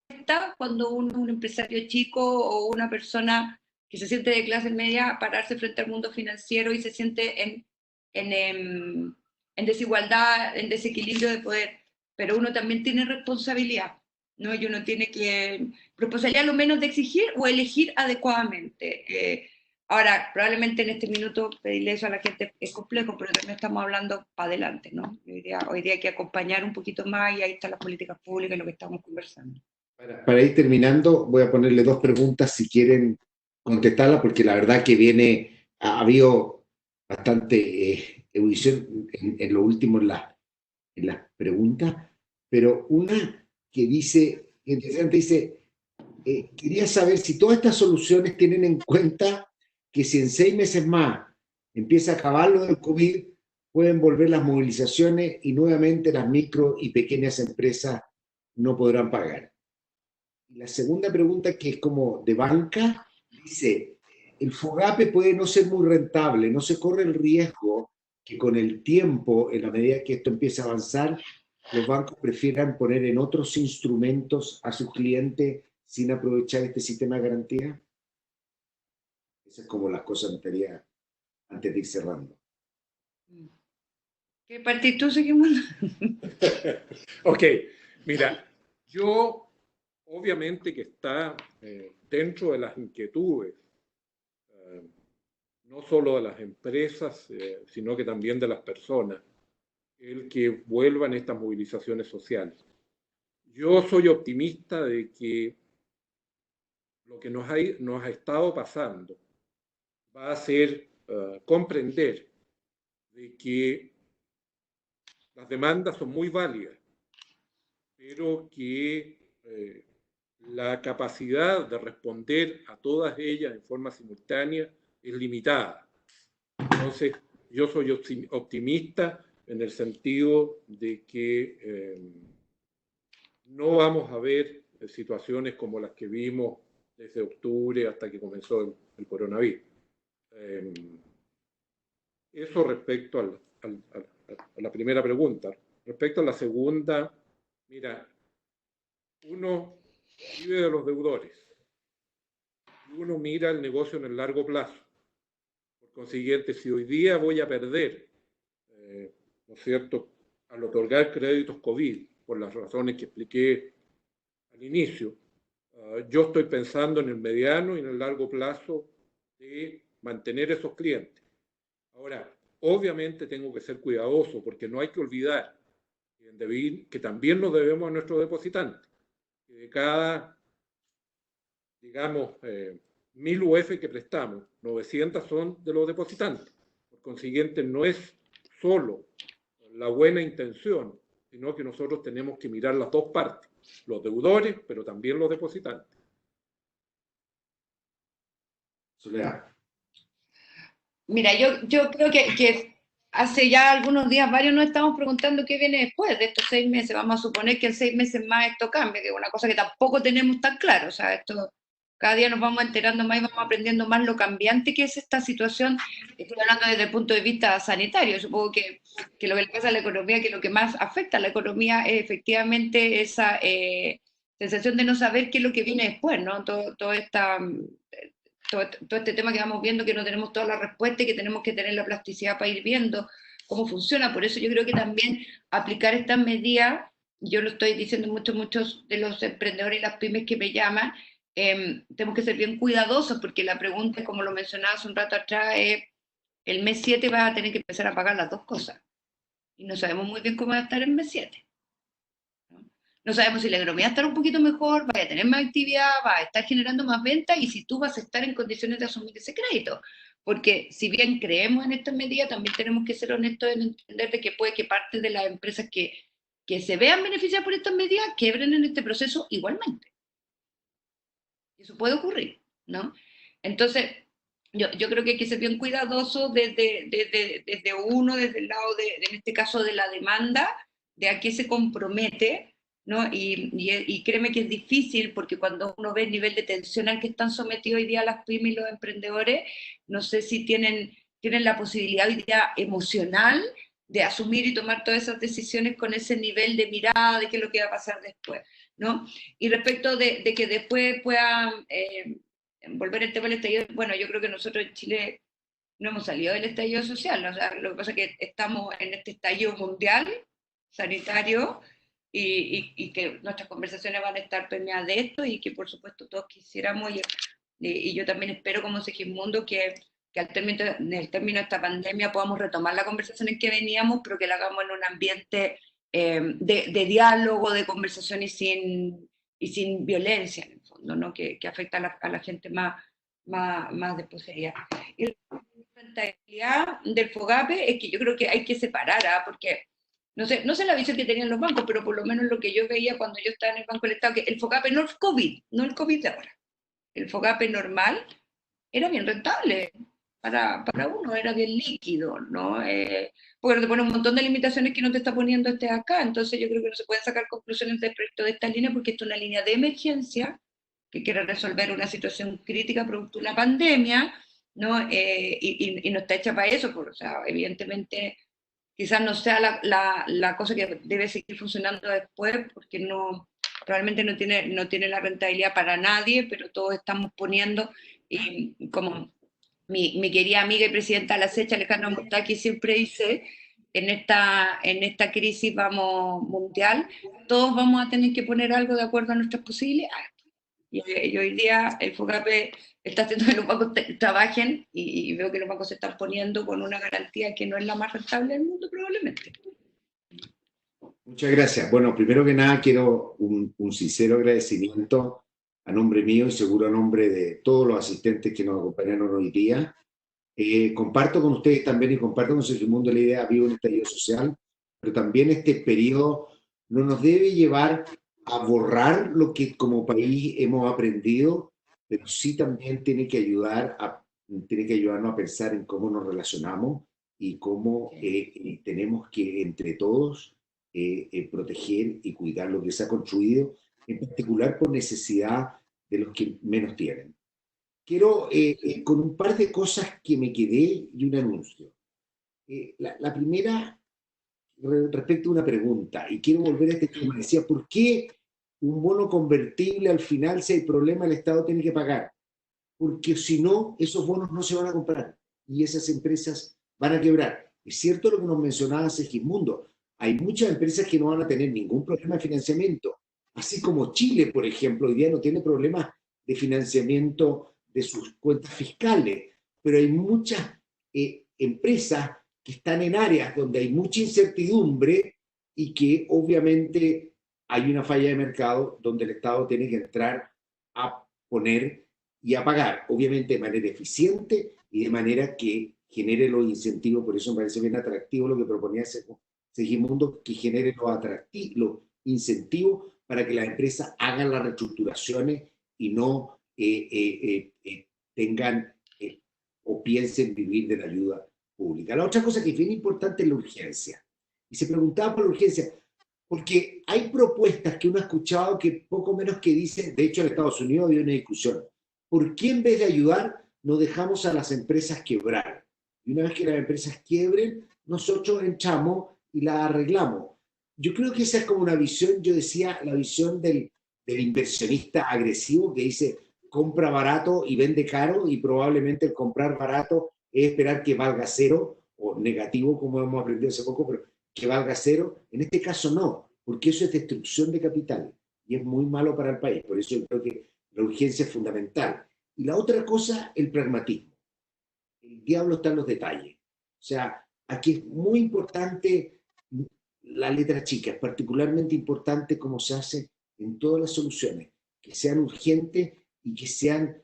está cuando uno es un empresario chico o una persona que se siente de clase media pararse frente al mundo financiero y se siente en desigualdad, en desequilibrio de poder. Pero uno también tiene responsabilidad, ¿no? Y uno tiene que, responsabilidad lo menos de exigir o elegir adecuadamente. Ahora, probablemente en este minuto pedirle eso a la gente es complejo, pero también estamos hablando para adelante, ¿no? Hoy día hay que acompañar un poquito más y ahí están las políticas públicas y lo que estamos conversando. Para ir terminando, voy a ponerle dos preguntas si quieren contestarlas, porque la verdad que ha habido bastante ebullición en lo último en las preguntas, pero una que dice, interesante, dice, quería saber si todas estas soluciones tienen en cuenta que si en 6 meses más empieza a acabar lo del COVID, pueden volver las movilizaciones y nuevamente las micro y pequeñas empresas no podrán pagar. Y la segunda pregunta, que es como de banca, dice, el FOGAPE puede no ser muy rentable, no se corre el riesgo que con el tiempo, en la medida que esto empiece a avanzar, los bancos prefieran poner en otros instrumentos a sus clientes sin aprovechar este sistema de garantía. Esas es como las cosas que estaría antes de ir cerrando. ¿Qué partís tú, seguimos? Ok, mira, yo obviamente que está dentro de las inquietudes, no solo de las empresas, sino que también de las personas, el que vuelvan estas movilizaciones sociales. Yo soy optimista de que lo que nos ha estado pasando va a ser comprender de que las demandas son muy válidas, pero que la capacidad de responder a todas ellas en forma simultánea es limitada. Entonces, yo soy optimista en el sentido de que no vamos a ver situaciones como las que vimos desde octubre hasta que comenzó el coronavirus. Eso respecto a la primera pregunta. Respecto a la segunda, mira, uno vive de los deudores y uno mira el negocio en el largo plazo. Por consiguiente, si hoy día voy a perder, ¿no es cierto?, al otorgar créditos COVID, por las razones que expliqué al inicio, yo estoy pensando en el mediano y en el largo plazo de mantener esos clientes. Ahora, obviamente tengo que ser cuidadoso porque no hay que olvidar que también nos debemos a nuestros depositantes. Que de cada, digamos, 1000 UF que prestamos, 900 son de los depositantes. Por consiguiente, no es solo la buena intención, sino que nosotros tenemos que mirar las dos partes, los deudores, pero también los depositantes. Soledad. Mira, yo creo que hace ya algunos días varios nos estamos preguntando qué viene después de estos 6 meses. Vamos a suponer que en 6 meses más esto cambie, que es una cosa que tampoco tenemos tan claro. O sea, esto cada día nos vamos enterando más y vamos aprendiendo más lo cambiante que es esta situación. Estoy hablando desde el punto de vista sanitario. Supongo que lo que le pasa a la economía, que lo que más afecta a la economía es efectivamente esa sensación de no saber qué es lo que viene después, ¿no? Todo este tema que vamos viendo, que no tenemos toda la respuesta y que tenemos que tener la plasticidad para ir viendo cómo funciona. Por eso yo creo que también aplicar estas medidas, yo lo estoy diciendo muchos de los emprendedores y las pymes que me llaman, tenemos que ser bien cuidadosos, porque la pregunta, como lo mencionaba hace un rato atrás, es, el mes 7 vas a tener que empezar a pagar las dos cosas. Y no sabemos muy bien cómo va a estar el mes 7. No sabemos si la economía va a estar un poquito mejor, va a tener más actividad, va a estar generando más ventas y si tú vas a estar en condiciones de asumir ese crédito. Porque si bien creemos en estas medidas, también tenemos que ser honestos en entender de que puede que parte de las empresas que se vean beneficiadas por estas medidas quiebren en este proceso igualmente. Eso puede ocurrir, ¿no? Entonces, yo creo que hay que ser bien cuidadoso desde el lado en este caso, de la demanda, de a qué se compromete, ¿no? Y créeme que es difícil, porque cuando uno ve el nivel de tensión al que están sometidos hoy día las pymes y los emprendedores, no sé si tienen la posibilidad hoy día emocional de asumir y tomar todas esas decisiones con ese nivel de mirada de qué es lo que va a pasar después, ¿no? Y respecto de que después puedan volver el tema del estallido, bueno, yo creo que nosotros en Chile no hemos salido del estallido social, ¿no? O sea, lo que pasa es que estamos en este estallido mundial, sanitario, y que nuestras conversaciones van a estar permeadas de esto, y que por supuesto todos quisiéramos, y yo también espero como Segismundo que al en el término de esta pandemia podamos retomar la conversación en que veníamos, pero que la hagamos en un ambiente de diálogo, de conversación y sin violencia, en el fondo, ¿no? Que afecta a la gente más desposeída. Y la rentabilidad del FOGAPE es que yo creo que hay que separar, porque no sé la visión que tenían los bancos, pero por lo menos lo que yo veía cuando yo estaba en el Banco del Estado, que el FOGAPE no el COVID, no el COVID de ahora, el FOGAPE normal era bien rentable para uno, era bien líquido, ¿no? Porque te pone un montón de limitaciones que no te está poniendo acá, entonces yo creo que no se pueden sacar conclusiones respecto de esta línea, porque esto es una línea de emergencia que quiere resolver una situación crítica producto de una pandemia, ¿no? Y no está hecha para eso, o sea, evidentemente quizás no sea la cosa que debe seguir funcionando después, porque realmente no tiene la rentabilidad para nadie, pero todos estamos poniendo, y como mi querida amiga y presidenta de la SECHA, Alejandra Montaki, siempre dice, en esta crisis mundial, todos vamos a tener que poner algo de acuerdo a nuestras posibilidades. Y hoy día el FOGAPE está haciendo que los bancos trabajen, y veo que los bancos se están poniendo con una garantía que no es la más rentable del mundo probablemente. Muchas gracias. Bueno, primero que nada quiero un sincero agradecimiento a nombre mío y seguro a nombre de todos los asistentes que nos acompañaron hoy día. Comparto con ustedes también y comparto con Segismundo la idea, vivo un estallido social, pero también este periodo no nos debe llevar a borrar lo que como país hemos aprendido, pero sí también tiene que ayudarnos a pensar en cómo nos relacionamos y cómo tenemos que entre todos proteger y cuidar lo que se ha construido, en particular por necesidad de los que menos tienen. Quiero, con un par de cosas que me quedé y un anuncio. La primera, respecto a una pregunta, y quiero volver a este tema. Decía, ¿por qué un bono convertible al final, si hay problema, el Estado tiene que pagar? Porque si no, esos bonos no se van a comprar y esas empresas van a quebrar. Es cierto lo que nos mencionaba Segismundo. Hay muchas empresas que no van a tener ningún problema de financiamiento. Así como Chile, por ejemplo, hoy día no tiene problemas de financiamiento de sus cuentas fiscales, pero hay muchas empresas que están en áreas donde hay mucha incertidumbre y que obviamente hay una falla de mercado donde el Estado tiene que entrar a poner y a pagar, obviamente de manera eficiente y de manera que genere los incentivos. Por eso me parece bien atractivo lo que proponía Segismundo, que genere los incentivos para que las empresas hagan las reestructuraciones y no tengan o piensen vivir de la ayuda pública. La otra cosa que es bien importante es la urgencia. Y se preguntaba por la urgencia, porque hay propuestas que uno ha escuchado que poco menos que dicen, de hecho en Estados Unidos había una discusión, ¿por qué en vez de ayudar no dejamos a las empresas quebrar? Y una vez que las empresas quiebren, nosotros entramos y las arreglamos. Yo creo que esa es como una visión, yo decía, la visión del inversionista agresivo que dice, compra barato y vende caro, y probablemente el comprar barato es esperar que valga cero, o negativo, como hemos aprendido hace poco, pero que valga cero. En este caso no, porque eso es destrucción de capital y es muy malo para el país. Por eso yo creo que la urgencia es fundamental. Y la otra cosa, el pragmatismo. El diablo está en los detalles. O sea, aquí es muy importante la letra chica, es particularmente importante cómo se hace en todas las soluciones, que sean urgentes y que sean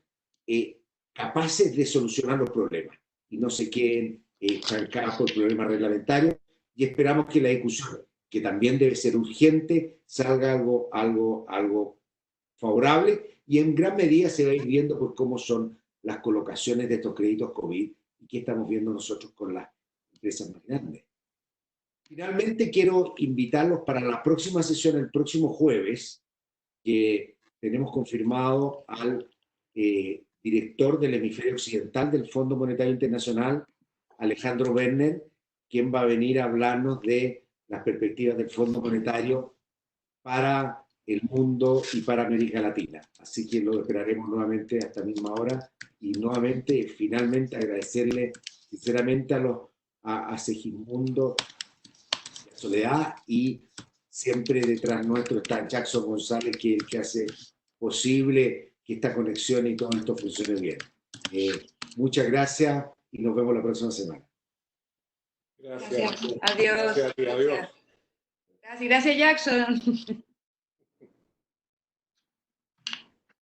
capaces de solucionar los problemas y no se queden trancadas por problemas reglamentarios, y esperamos que la discusión, que también debe ser urgente, salga algo favorable, y en gran medida se va a ir viendo por cómo son las colocaciones de estos créditos COVID y qué estamos viendo nosotros con las empresas más grandes. Finalmente quiero invitarlos para la próxima sesión, el próximo jueves, que tenemos confirmado al director del hemisferio occidental del Fondo Monetario Internacional, Alejandro Werner, quien va a venir a hablarnos de las perspectivas del Fondo Monetario para el mundo y para América Latina. Así que lo esperaremos nuevamente a esta misma hora, y nuevamente, finalmente, agradecerle sinceramente a Segismundo, a Soledad, y siempre detrás nuestro está Jackson González, que es el que hace posible que esta conexión y todo esto funcione bien. Muchas gracias y nos vemos la próxima semana. Gracias. Adiós. Gracias, adiós. Gracias Jackson.